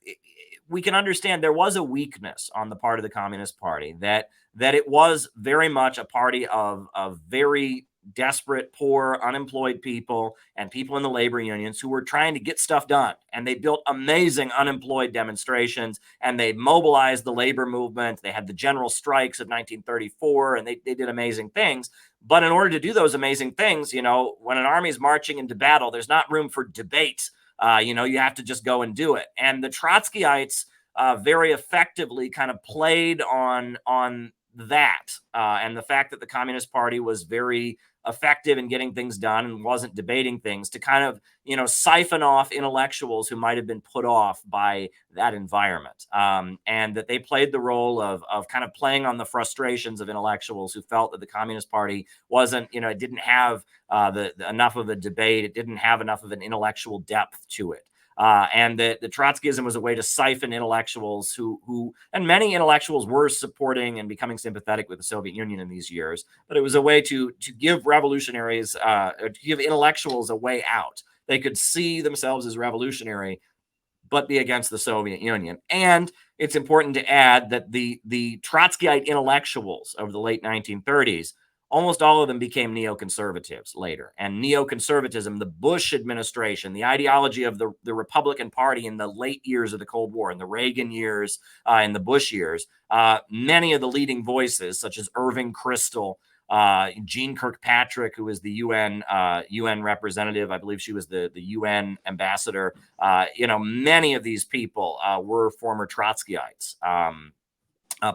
C: we can understand there was a weakness on the part of the Communist Party, that it was very much a party of very desperate, poor, unemployed people and people in the labor unions who were trying to get stuff done. And they built amazing unemployed demonstrations, and they mobilized the labor movement. They had the general strikes of 1934, and they did amazing things. But in order to do those amazing things, when an army is marching into battle, there's not room for debate. You have to just go and do it. And the Trotskyites very effectively kind of played on that, and the fact that the Communist Party was very effective in getting things done and wasn't debating things, to kind of siphon off intellectuals who might have been put off by that environment, and that they played the role of kind of playing on the frustrations of intellectuals who felt that the Communist Party wasn't, it didn't have enough of a debate, it didn't have enough of an intellectual depth to it. And that the Trotskyism was a way to siphon intellectuals who and many intellectuals were supporting and becoming sympathetic with the Soviet Union in these years, but it was a way to give revolutionaries, to give intellectuals a way out. They could see themselves as revolutionary, but be against the Soviet Union. And it's important to add that the Trotskyite intellectuals of the late 1930s, almost all of them became neoconservatives later. And neoconservatism, the Bush administration, the ideology of the Republican Party in the late years of the Cold War, in the Reagan years, in the Bush years, many of the leading voices, such as Irving Kristol, Jean Kirkpatrick, who was the UN representative, I believe she was the UN ambassador. Many of these people were former Trotskyites.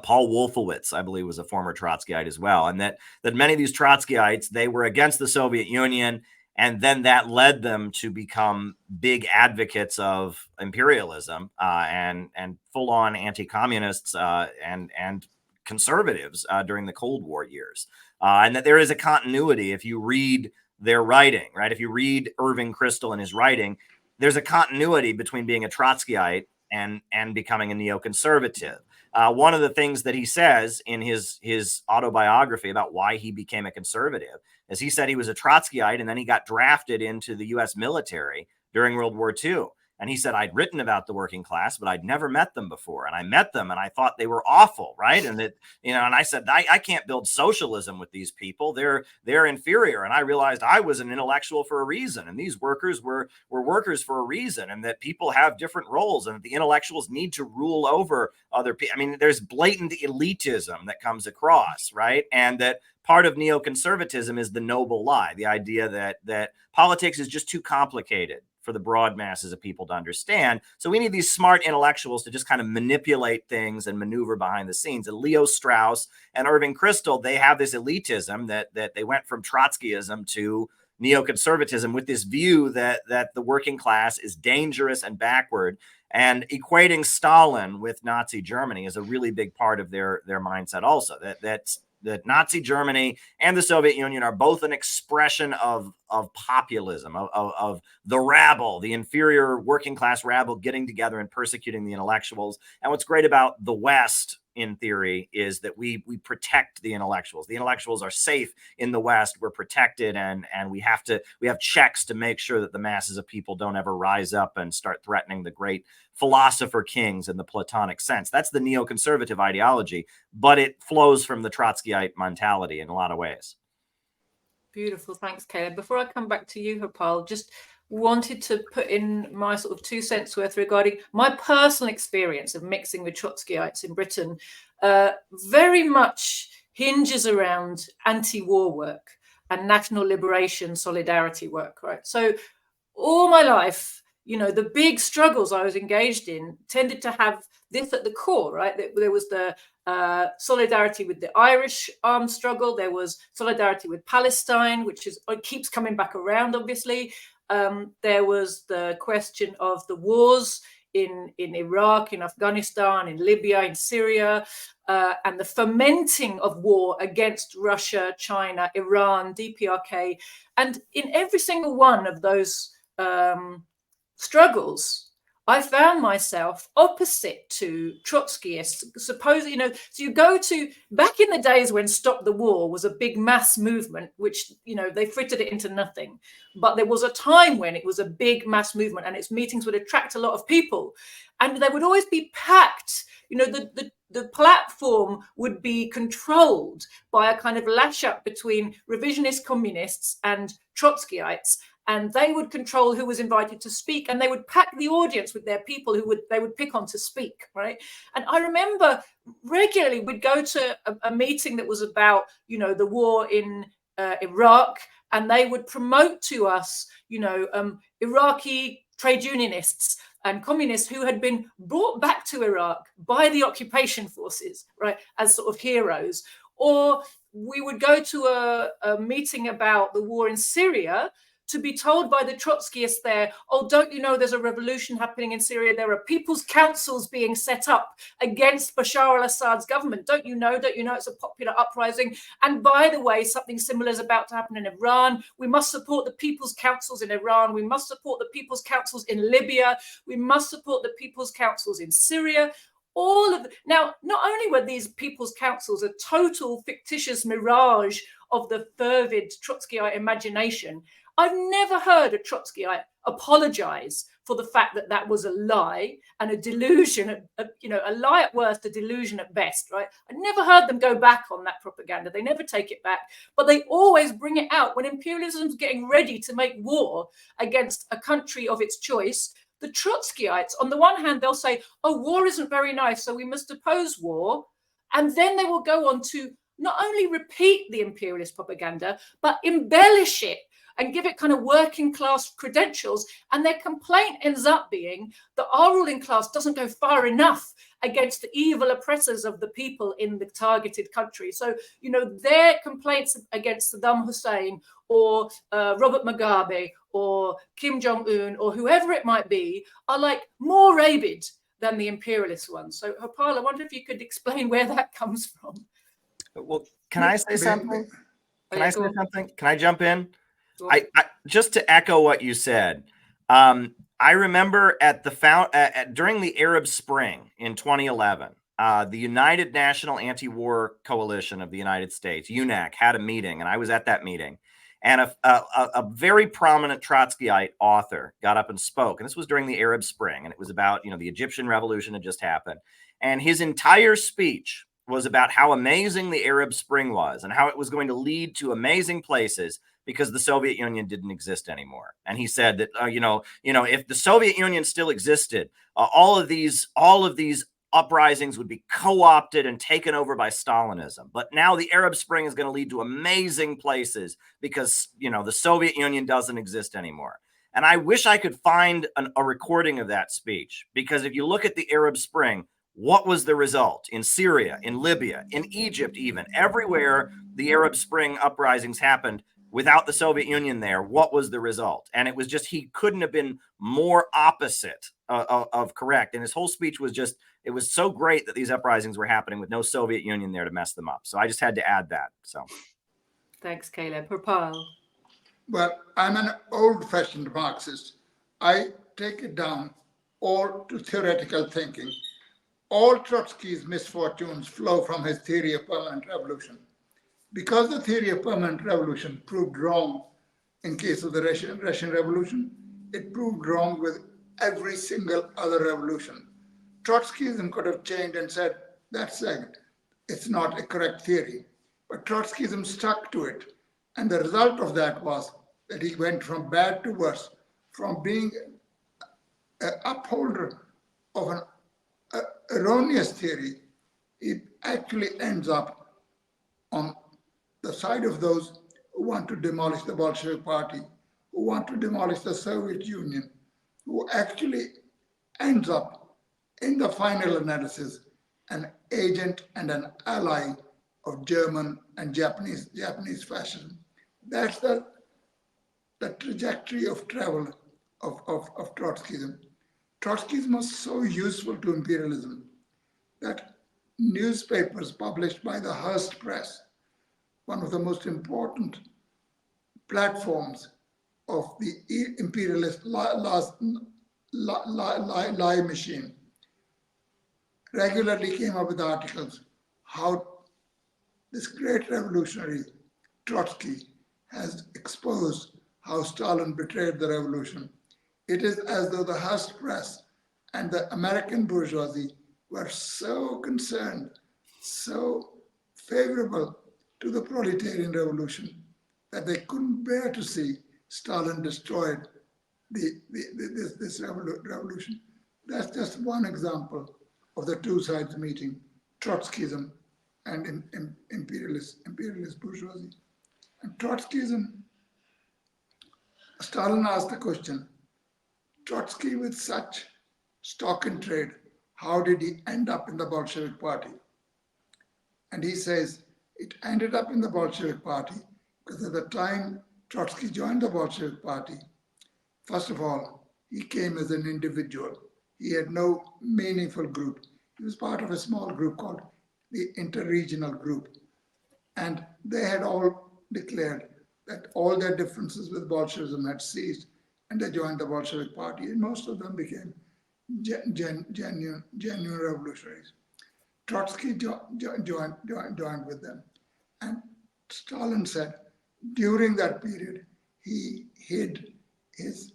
C: Paul Wolfowitz, I believe, was a former Trotskyite as well. And that many of these Trotskyites, they were against the Soviet Union, and then that led them to become big advocates of imperialism and full-on anti-communists and conservatives during the Cold War years. And that there is a continuity if you read their writing, right? If you read Irving Kristol and his writing, there's a continuity between being a Trotskyite and becoming a neoconservative. One of the things that he says in his autobiography about why he became a conservative is he said he was a Trotskyite, and then he got drafted into the U.S. military during World War II. And he said, I'd written about the working class, but I'd never met them before. And I met them and I thought they were awful, right? And that, and I said, I can't build socialism with these people. They're inferior. And I realized I was an intellectual for a reason. And these workers were workers for a reason, and that people have different roles, and that the intellectuals need to rule over other people. I mean, there's blatant elitism that comes across, right? And that part of neoconservatism is the noble lie, the idea that politics is just too complicated for the broad masses of people to understand. So we need these smart intellectuals to just kind of manipulate things and maneuver behind the scenes. And Leo Strauss and Irving Kristol, they have this elitism that they went from Trotskyism to neoconservatism with this view that the working class is dangerous and backward. And equating Stalin with Nazi Germany is a really big part of their mindset also, that Nazi Germany and the Soviet Union are both an expression of populism, of the rabble, the inferior working class rabble getting together and persecuting the intellectuals. And what's great about the West in theory is that we protect the intellectuals. The intellectuals are safe in the West. We're protected, and we have checks to make sure that the masses of people don't ever rise up and start threatening the great philosopher kings in the Platonic sense. That's the neoconservative ideology, but it flows from the Trotskyite mentality in a lot of ways.
A: Beautiful. Thanks, Caleb. Before I come back to you, Harpal, just wanted to put in my sort of 2 cents worth regarding my personal experience of mixing with Trotskyites in Britain. Very much hinges around anti-war work and national liberation solidarity work, right? So all my life, you know, the big struggles I was engaged in tended to have this at the core, right? There was the solidarity with the Irish armed struggle. There was solidarity with Palestine, which keeps coming back around, obviously. There was the question of the wars in Iraq, in Afghanistan, in Libya, in Syria, and the fomenting of war against Russia, China, Iran, DPRK. And in every single one of those struggles, I found myself opposite to Trotskyists. Suppose, you know, so you go to back in the days when Stop the War was a big mass movement, which, you know, they frittered it into nothing. But there was a time when it was a big mass movement and its meetings would attract a lot of people. And they would always be packed. You know, the platform would be controlled by a kind of lash up between revisionist communists and Trotskyites. And they would control who was invited to speak, and they would pack the audience with their people who they would pick on to speak, right? And I remember regularly we'd go to a meeting that was about, you know, the war in Iraq, and they would promote to us, you know, Iraqi trade unionists and communists who had been brought back to Iraq by the occupation forces, right, as sort of heroes. Or we would go to a meeting about the war in Syria, to be told by the Trotskyists there, oh, don't you know there's a revolution happening in Syria? There are people's councils being set up against Bashar al-Assad's government. Don't you know it's a popular uprising? And by the way, something similar is about to happen in Iran. We must support the people's councils in Iran. We must support the people's councils in Libya. We must support the people's councils in Syria. Now, not only were these people's councils a total fictitious mirage of the fervid Trotskyite imagination, I've never heard a Trotskyite apologize for the fact that that was a lie and a delusion, you know, a lie at worst, a delusion at best, right? I never heard them go back on that propaganda. They never take it back, but they always bring it out when imperialism's getting ready to make war against a country of its choice. The Trotskyites, on the one hand, they'll say, oh, war isn't very nice, so we must oppose war. And then they will go on to not only repeat the imperialist propaganda, but embellish it and give it kind of working class credentials. And their complaint ends up being that our ruling class doesn't go far enough against the evil oppressors of the people in the targeted country. So, you know, their complaints against Saddam Hussein or Robert Mugabe or Kim Jong-un or whoever it might be are like more rabid than the imperialist ones. So, Harpal, I wonder if you could explain where that comes from.
C: Well, can I say something? Can I jump in? I just to echo what you said. I remember at during the Arab Spring in 2011, the United National Anti-War Coalition of the United States, UNAC, had a meeting, and I was at that meeting. And a very prominent Trotskyite author got up and spoke, and this was during the Arab Spring, and it was about, you know, the Egyptian revolution had just happened, and his entire speech was about how amazing the Arab Spring was and how it was going to lead to amazing places because the Soviet Union didn't exist anymore. And he said that, if the Soviet Union still existed, all of these uprisings would be co-opted and taken over by Stalinism. But now the Arab Spring is going to lead to amazing places because, you know, the Soviet Union doesn't exist anymore. And I wish I could find a recording of that speech, because if you look at the Arab Spring, what was the result in Syria, in Libya, in Egypt, even everywhere the Arab Spring uprisings happened without the Soviet Union there? What was the result? And it was just, he couldn't have been more opposite of correct. And his whole speech was just, it was so great that these uprisings were happening with no Soviet Union there to mess them up. So I just had to add that. So
A: thanks, Caleb. Harpal.
B: Well, I'm an old-fashioned Marxist. I take it down all to theoretical thinking. all Trotsky's misfortunes flow from his theory of permanent revolution. Because the theory of permanent revolution proved wrong in case of the Russian Revolution, it proved wrong with every single other revolution. Trotskyism could have changed and said, that's it, it's not a correct theory. But Trotskyism stuck to it. And the result of that was that he went from bad to worse, from being an upholder of an erroneous theory, it actually ends up on the side of those who want to demolish the Bolshevik Party, who want to demolish the Soviet Union, who actually ends up, in the final analysis, an agent and an ally of German and Japanese fascism. That's the trajectory of travel of Trotskyism. Trotskyism was so useful to imperialism that newspapers published by the Hearst Press, one of the most important platforms of the imperialist lie machine, regularly came up with articles how this great revolutionary Trotsky has exposed how Stalin betrayed the revolution. It is as though the Hearst Press and the American bourgeoisie were so concerned, so favorable to the proletarian revolution that they couldn't bear to see Stalin destroyed this revolution. That's just one example of the two sides meeting, Trotskyism and imperialist bourgeoisie. And Trotskyism, Stalin asked the question, Trotsky with such stock in trade, how did he end up in the Bolshevik Party? And he says, it ended up in the Bolshevik Party because at the time Trotsky joined the Bolshevik Party, first of all, he came as an individual. He had no meaningful group. He was part of a small group called the Interregional Group. And they had all declared that all their differences with Bolshevism had ceased, and they joined the Bolshevik Party, and most of them became genuine revolutionaries. Trotsky joined with them. And Stalin said, during that period, he hid his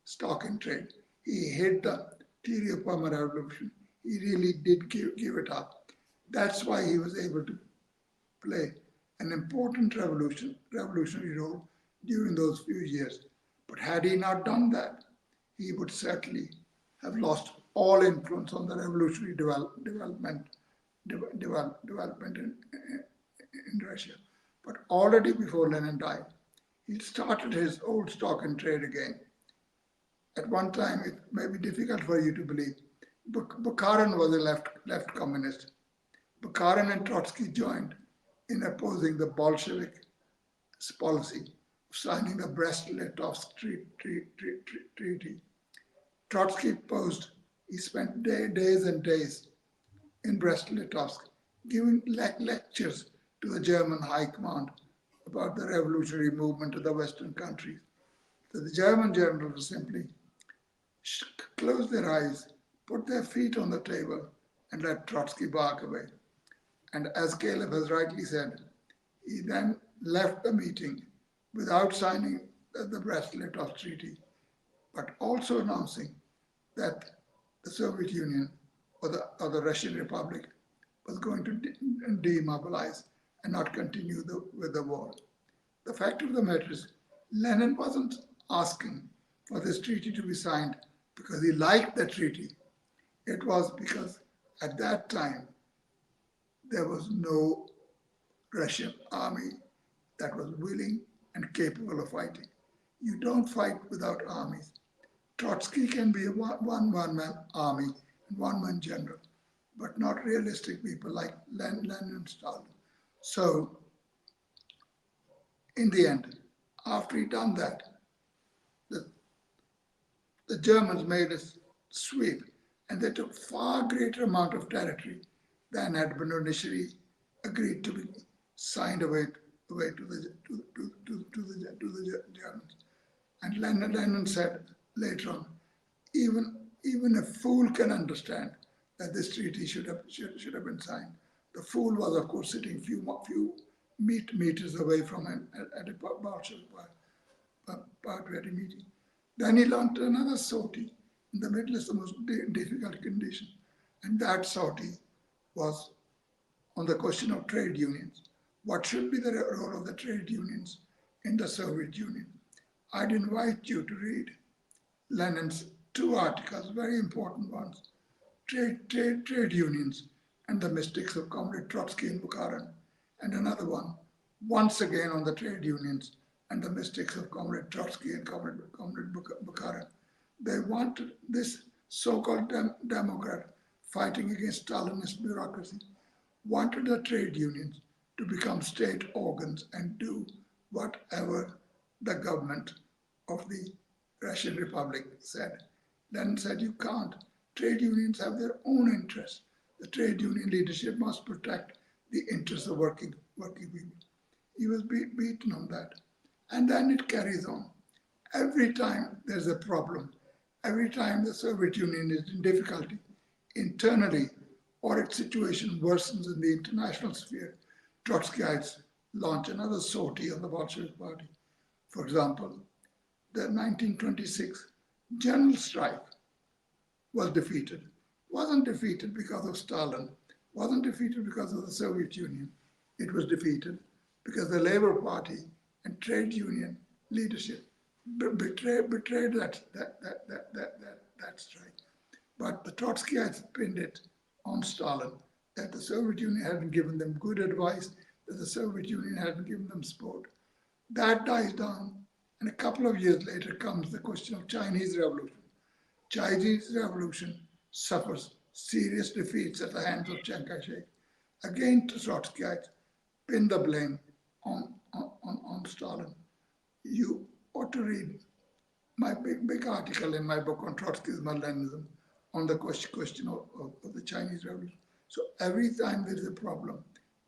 B: stock in trade. He hid the theory of permanent revolution. He really did give it up. That's why he was able to play an important revolutionary role during those few years. But had he not done that, he would certainly have lost all influence on the revolutionary development in Russia. But already before Lenin died, he started his old stock in trade again. At one time, it may be difficult for you to believe, Bukharin was a left communist. Bukharin and Trotsky joined in opposing the Bolshevik policy of signing the Brest-Litovsk Treaty. Trotsky opposed. He spent days and days in Brest-Litovsk giving lectures to the German High Command about the revolutionary movement of the Western countries. So the German generals simply closed their eyes, put their feet on the table, and let Trotsky bark away. And as Caleb has rightly said, he then left the meeting without signing the Brest-Litovsk Treaty, but also announcing that the Soviet Union or the Russian Republic was going to demobilize and not continue with the war. The fact of the matter is, Lenin wasn't asking for this treaty to be signed because he liked the treaty. It was because at that time, there was no Russian army that was willing and capable of fighting. You don't fight without armies. Trotsky can be a one-man army and one-man general, but not realistic people like Lenin and Stalin. So, in the end, after he done that, the Germans made a sweep, and they took far greater amount of territory than had been initially agreed to be signed away to the Germans. And Lenin said later on, even a fool can understand that this treaty should have been signed. The fool was, of course, sitting few meters away from him at a Bolshevik party meeting. Then he launched another sortie in the middle of the most difficult condition, and that sortie was on the question of trade unions. What should be the role of the trade unions in the Soviet Union? I'd invite you to read Lenin's two articles, very important ones, Trade Unions and the Mystics of Comrade Trotsky in Bukharin, and another one, once again on the trade unions and the mystics of Comrade Trotsky and Comrade Bukharin. They wanted this so-called Democrat fighting against Stalinist bureaucracy, wanted the trade unions to become state organs and do whatever the government of the Russian Republic said. Lenin said, you can't. Trade unions have their own interests. The trade union leadership must protect the interests of working people. He was beaten on that. And then it carries on. Every time there's a problem, every time the Soviet Union is in difficulty internally or its situation worsens in the international sphere, Trotskyites launch another sortie on the Bolshevik Party. For example, the 1926 general strike was defeated. Wasn't defeated because of Stalin, wasn't defeated because of the Soviet Union. It was defeated because the Labour Party and trade union leadership betrayed that strike. But the Trotskyites pinned it on Stalin, that the Soviet Union hadn't given them good advice, that the Soviet Union hadn't given them support. That dies down, and a couple of years later comes the question of Chinese Revolution. Chinese Revolution suffers serious defeats at the hands of Chiang Kai-shek. Again, the Trotskyites pin the blame on Stalin. You ought to read my big article in my book on Trotskyism and Leninism on the question of the Chinese Revolution. So every time there is a problem,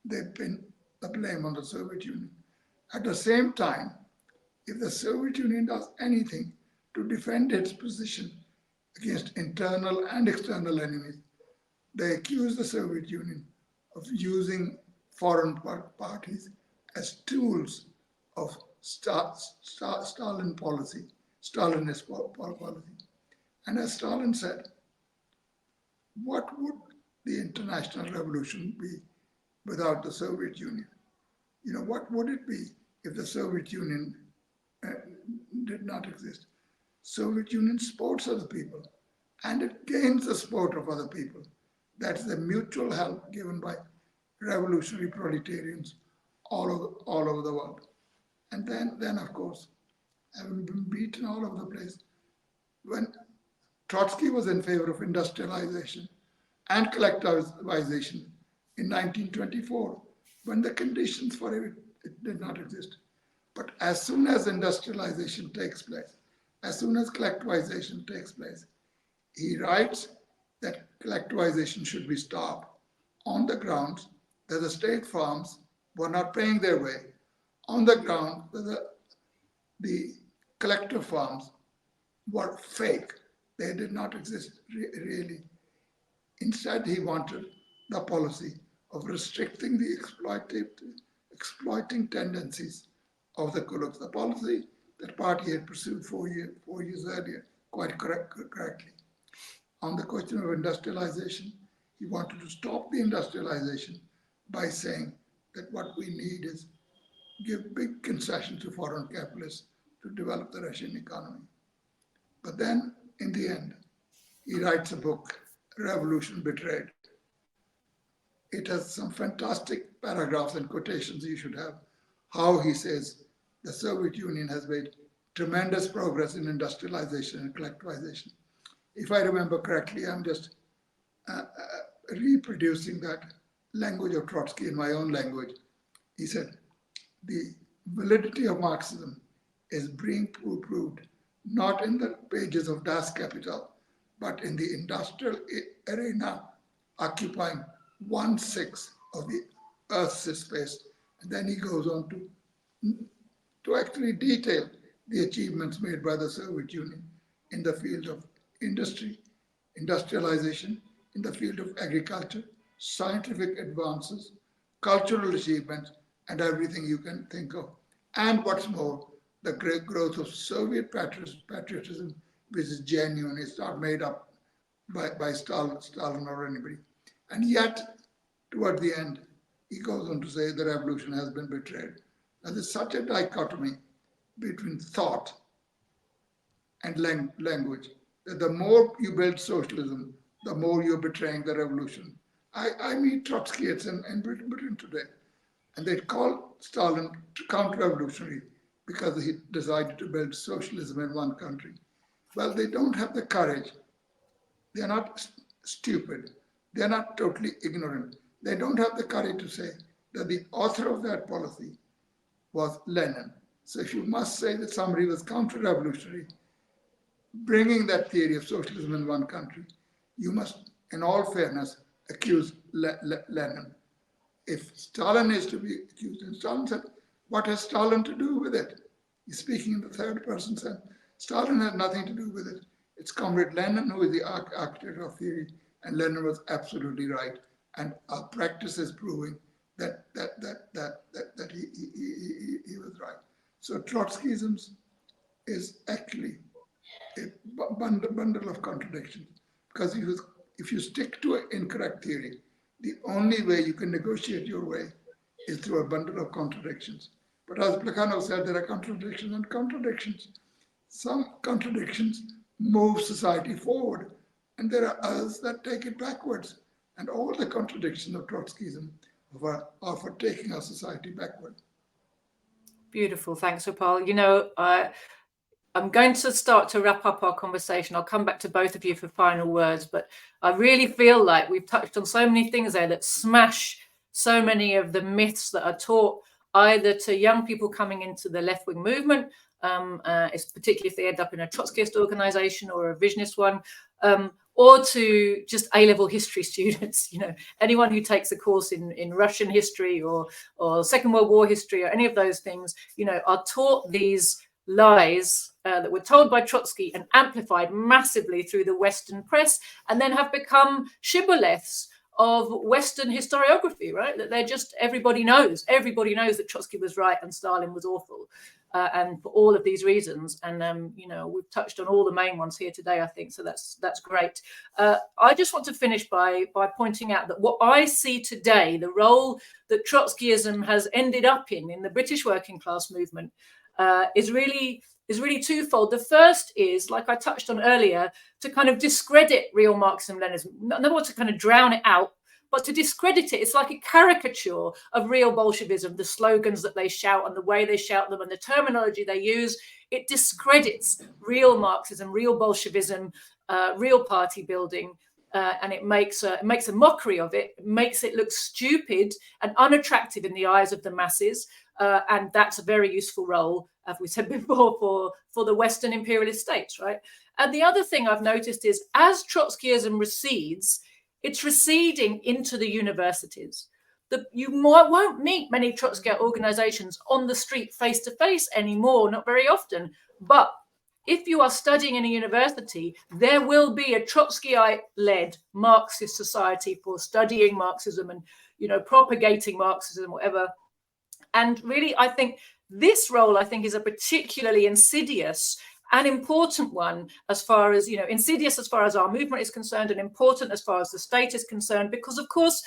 B: they pin the blame on the Soviet Union. At the same time, if the Soviet Union does anything to defend its position against internal and external enemies, they accuse the Soviet Union of using foreign parties as tools of Stalin policy, Stalinist policy. And as Stalin said, what would the international revolution be without the Soviet Union? You know, what would it be if the Soviet Union did not exist? Soviet Union supports other people, and it gains the support of other people. That's the mutual help given by revolutionary proletarians all over the world. And then of course, having been beaten all over the place, when Trotsky was in favor of industrialization and collectivization in 1924, when the conditions for it did not exist. But as soon as industrialization takes place, as soon as collectivization takes place, he writes that collectivization should be stopped on the grounds that the state farms were not paying their way, on the ground that the collective farms were fake. They did not exist really. Instead, he wanted the policy of restricting the exploiting tendencies of the kulaks, the policy that party had pursued 4 years earlier, quite correctly. On the question of industrialization, he wanted to stop the industrialization by saying that what we need is give big concessions to foreign capitalists to develop the Russian economy. But then, in the end, he writes a book, Revolution Betrayed. It has some fantastic paragraphs and quotations you should have, how he says the Soviet Union has made tremendous progress in industrialization and collectivization. If I remember correctly, I'm just reproducing that language of Trotsky in my own language. He said, the validity of Marxism is being proved not in the pages of Das Kapital, but in the industrial arena occupying 1/6 of the Earth's space. And then he goes on to actually detail the achievements made by the Soviet Union in the field of industry, industrialization, in the field of agriculture, scientific advances, cultural achievements, and everything you can think of. And what's more, the great growth of Soviet patriotism, which is genuine, it's not made up by Stalin or anybody. And yet, toward the end, he goes on to say the revolution has been betrayed. Now, there's such a dichotomy between thought and language that the more you build socialism, the more you're betraying the revolution. I meet Trotskyists in Britain today, and they call Stalin counter-revolutionary because he decided to build socialism in one country. Well, they don't have the courage. They're not stupid. They're not totally ignorant. They don't have the courage to say that the author of that policy was Lenin. So if you must say that somebody was counter-revolutionary, bringing that theory of socialism in one country, you must, in all fairness, accuse Lenin. If Stalin is to be accused, and Stalin said, what has Stalin to do with it? He's speaking in the third person sense. Stalin had nothing to do with it. It's Comrade Lenin who is the architect of theory, and Lenin was absolutely right. And our practice is proving that he was right. So Trotskyism is actually a bundle of contradictions, because if you stick to an incorrect theory, the only way you can negotiate your way is through a bundle of contradictions. But as Plekhanov said, there are contradictions and contradictions. Some contradictions move society forward, and there are others that take it backwards. And all the contradictions of Trotskyism are for taking our society backward.
A: Beautiful. Thanks, Upal. You know, I'm going to start to wrap up our conversation. I'll come back to both of you for final words, but I really feel like we've touched on so many things there that smash so many of the myths that are taught either to young people coming into the left-wing movement, particularly if they end up in a Trotskyist organization or a revisionist one, or to just A-level history students. You know, anyone who takes a course in Russian history or Second World War history or any of those things, you know, are taught these lies that were told by Trotsky and amplified massively through the Western press, and then have become shibboleths of Western historiography, right? That they're just, everybody knows that Trotsky was right and Stalin was awful, and for all of these reasons. And you know, we've touched on all the main ones here today, I think. So that's great. I just want to finish by pointing out that what I see today, the role that Trotskyism has ended up in the British working class movement, is really twofold. The first is, like I touched on earlier, to kind of discredit real Marxism-Leninism, not to kind of drown it out, but to discredit it. It's like a caricature of real Bolshevism, the slogans that they shout and the way they shout them and the terminology they use. It discredits real Marxism, real Bolshevism, real party building, and it makes a mockery of it. It makes it look stupid and unattractive in the eyes of the masses. And that's a very useful role, as we said before, for the Western imperialist states, right? And the other thing I've noticed is, as Trotskyism recedes, it's receding into the universities. You won't meet many Trotskyite organizations on the street face to face anymore, not very often. But if you are studying in a university, there will be a Trotskyite-led Marxist society for studying Marxism and, you know, propagating Marxism, whatever. And really, I think this role, is a particularly insidious and important one, as far as, you know, insidious as far as our movement is concerned, and important as far as the state is concerned, because, of course,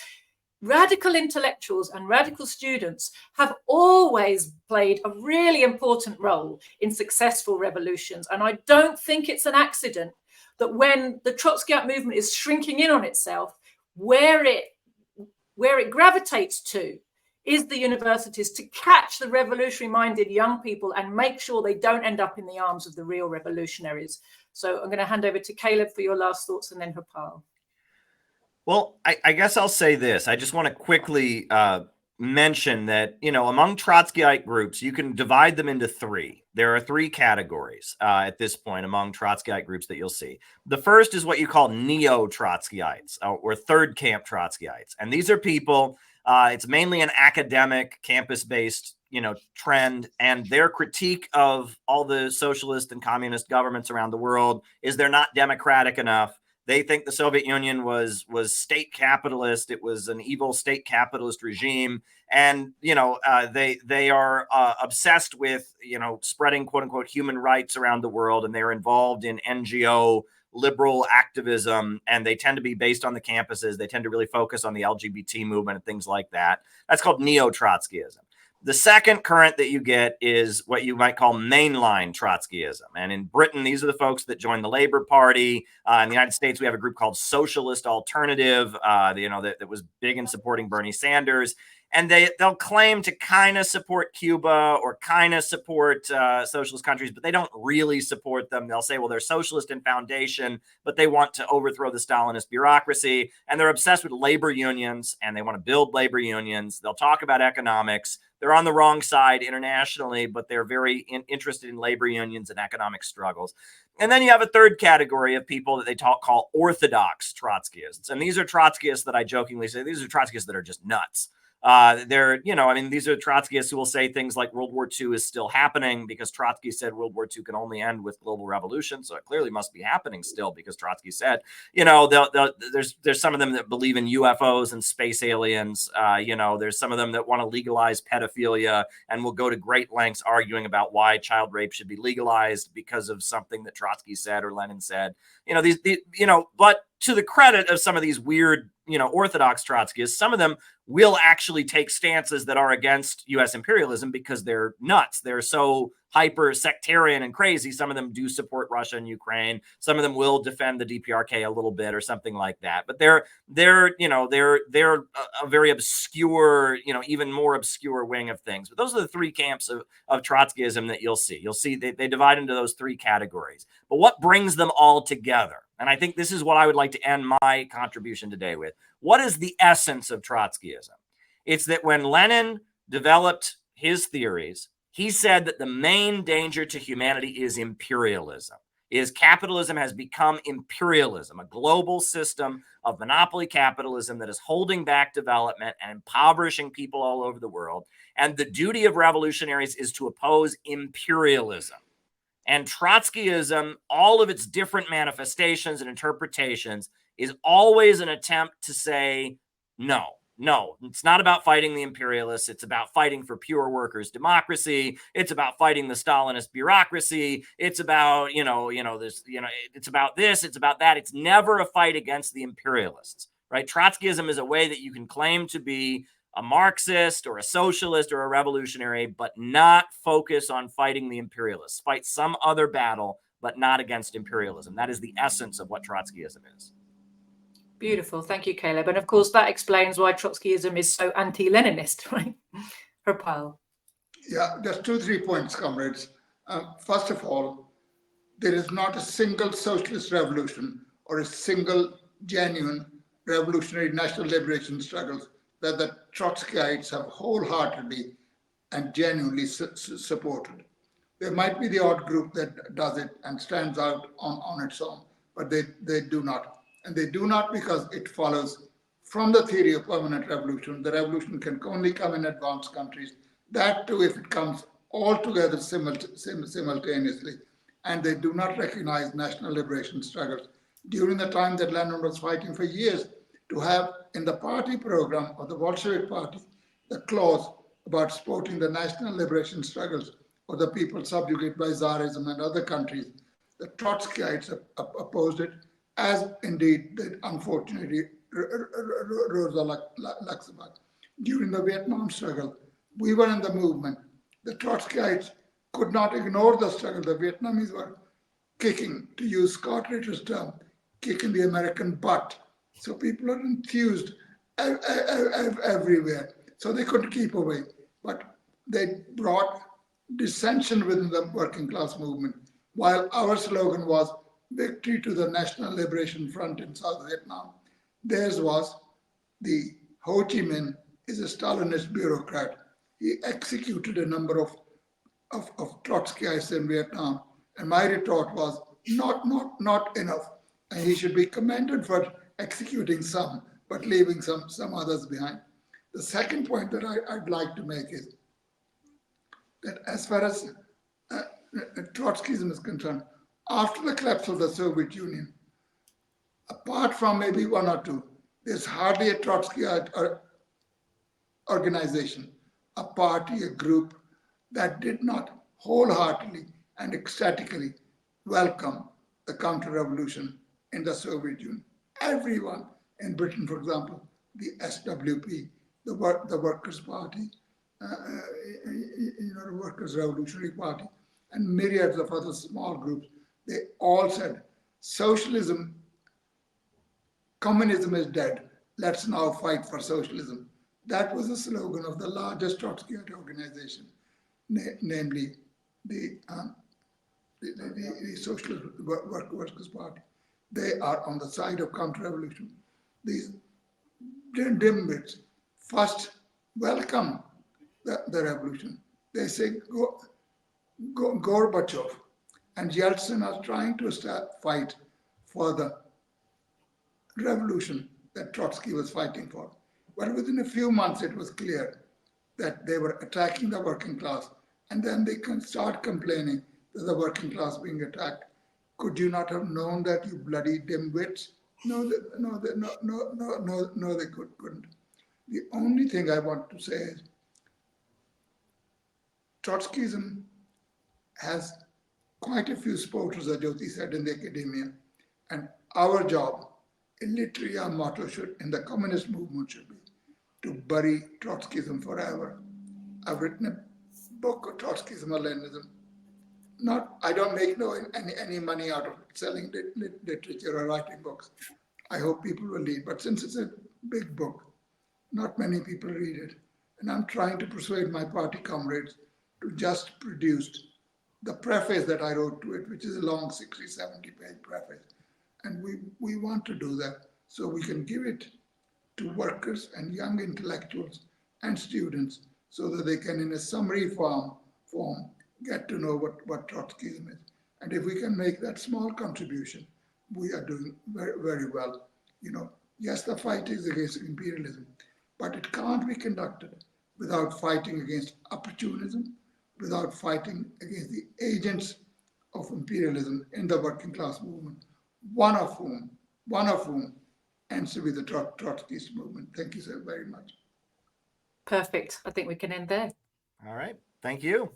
A: radical intellectuals and radical students have always played a really important role in successful revolutions. And I don't think it's an accident that when the Trotskyite movement is shrinking in on itself, where it gravitates to is the universities, to catch the revolutionary-minded young people and make sure they don't end up in the arms of the real revolutionaries. So I'm going to hand over to Caleb for your last thoughts, and then Hopal.
C: Well, I guess I'll say this. I just want to quickly mention that, you know, among Trotskyite groups, you can divide them into three. There are three categories at this point among Trotskyite groups that you'll see. The first is what you call neo-Trotskyites or third camp Trotskyites. And these are people, it's mainly an academic, campus-based, you know, trend, and their critique of all the socialist and communist governments around the world is they're not democratic enough. They think the Soviet Union was state capitalist. It was an evil state capitalist regime. And, they are obsessed with, spreading, quote unquote, human rights around the world. And they're involved in NGO liberal activism, and they tend to be based on the campuses. They tend to really focus on the LGBT movement and things like that. That's called neo-Trotskyism. The second current that you get is what you might call mainline Trotskyism. And in Britain, these are the folks that joined the Labour Party. In the United States, we have a group called Socialist Alternative, that was big in supporting Bernie Sanders. And they'll claim to kind of support Cuba or kind of support socialist countries, but they don't really support them. They'll say, well, they're socialist in foundation, but they want to overthrow the Stalinist bureaucracy. And they're obsessed with labor unions, and they want to build labor unions. They'll talk about economics. They're on the wrong side internationally, but they're very interested in labor unions and economic struggles. And then you have a third category of people that they call orthodox Trotskyists. And these are Trotskyists that I jokingly say, these are Trotskyists that are just nuts. These are Trotskyists who will say things like World War II is still happening because Trotsky said World War II can only end with global revolution. So it clearly must be happening still because Trotsky said, there's some of them that believe in UFOs and space aliens. There's some of them that want to legalize pedophilia and will go to great lengths arguing about why child rape should be legalized because of something that Trotsky said or Lenin said. But to the credit of some of these weird, orthodox Trotskyists, some of them will actually take stances that are against U.S. imperialism because they're nuts. They're so hyper sectarian and crazy. Some of them do support Russia and Ukraine. Some of them will defend the DPRK a little bit or something like that. But they're a very obscure, even more obscure wing of things. But those are the three camps of Trotskyism that you'll see. You'll see they divide into those three categories. But what brings them all together? And I think this is what I would like to end my contribution today with. What is the essence of Trotskyism? It's that when Lenin developed his theories, he said that the main danger to humanity is imperialism. Capitalism has become imperialism, a global system of monopoly capitalism that is holding back development and impoverishing people all over the world. And the duty of revolutionaries is to oppose imperialism. And Trotskyism, all of its different manifestations and interpretations, is always an attempt to say, no, it's not about fighting the imperialists. It's about fighting for pure workers' democracy. It's about fighting the Stalinist bureaucracy. It's about, it's about this, it's about that. It's never a fight against the imperialists, right? Trotskyism is a way that you can claim to be a Marxist or a socialist or a revolutionary, but not focus on fighting the imperialists. Fight some other battle, but not against imperialism. That is the essence of what Trotskyism is.
A: Beautiful. Thank you, Caleb. And of course, that explains why Trotskyism is so anti-Leninist, right? Harpal.
B: Yeah, just 2-3 points, comrades. First of all, there is not a single socialist revolution or a single genuine revolutionary national liberation struggle that the Trotskyites have wholeheartedly and genuinely supported. There might be the odd group that does it and stands out on its own, but they do not. And they do not because it follows from the theory of permanent revolution. The revolution can only come in advanced countries. That too, if it comes all together simultaneously. And they do not recognize national liberation struggles. During the time that Lenin was fighting for years to have in the party program of the Bolshevik Party, the clause about supporting the national liberation struggles of the people subjugated by Tsarism and other countries, the Trotskyites opposed it, as indeed did, unfortunately, Rosa Luxemburg. During the Vietnam struggle, we were in the movement. The Trotskyites could not ignore the struggle. The Vietnamese were kicking, to use Scott Ritter's term, kicking the American butt. So people are enthused everywhere. So they couldn't keep away. But they brought dissension within the working class movement, while our slogan was victory to the National Liberation Front in South Vietnam. Theirs was the Ho Chi Minh is a Stalinist bureaucrat. He executed a number of Trotskyites in Vietnam. And my retort was not enough. And he should be commended for executing some, but leaving some others behind. The second point that I'd like to make is that as far as Trotskyism is concerned, after the collapse of the Soviet Union, apart from maybe one or two, there's hardly a Trotskyite organization, a party, a group that did not wholeheartedly and ecstatically welcome the counter-revolution in the Soviet Union. Everyone in Britain, for example, the SWP, the Workers' Party, the Workers' Revolutionary Party, and myriads of other small groups, they all said, socialism, communism is dead. Let's now fight for socialism. That was the slogan of the largest Trotskyite organization, namely the Socialist Workers' Party. They are on the side of counter-revolution. These dimwits first welcome the revolution. They say Gorbachev and Yeltsin are trying to fight for the revolution that Trotsky was fighting for. But within a few months, it was clear that they were attacking the working class, and then they can start complaining that the working class being attacked. Could you not have known that, you bloody dimwits? No, they couldn't. The only thing I want to say is Trotskyism has quite a few supporters, as Jyoti said, in the academia, and our job, literally our motto in the communist movement should be to bury Trotskyism forever. I've written a book of Trotskyism and Leninism. I don't make any money out of selling literature or writing books. I hope people will read, but since it's a big book, not many people read it. And I'm trying to persuade my party comrades to just produce the preface that I wrote to it, which is a long 60, 70-page preface. And we want to do that so we can give it to workers and young intellectuals and students so that they can, in a summary form get to know what Trotskyism is. And if we can make that small contribution, we are doing very, very well. Yes, the fight is against imperialism, but it can't be conducted without fighting against opportunism, without fighting against the agents of imperialism in the working class movement, one of whom ends to be the Trotskyist movement. Thank you so very much.
A: Perfect. I think we can end there.
C: All right. Thank you.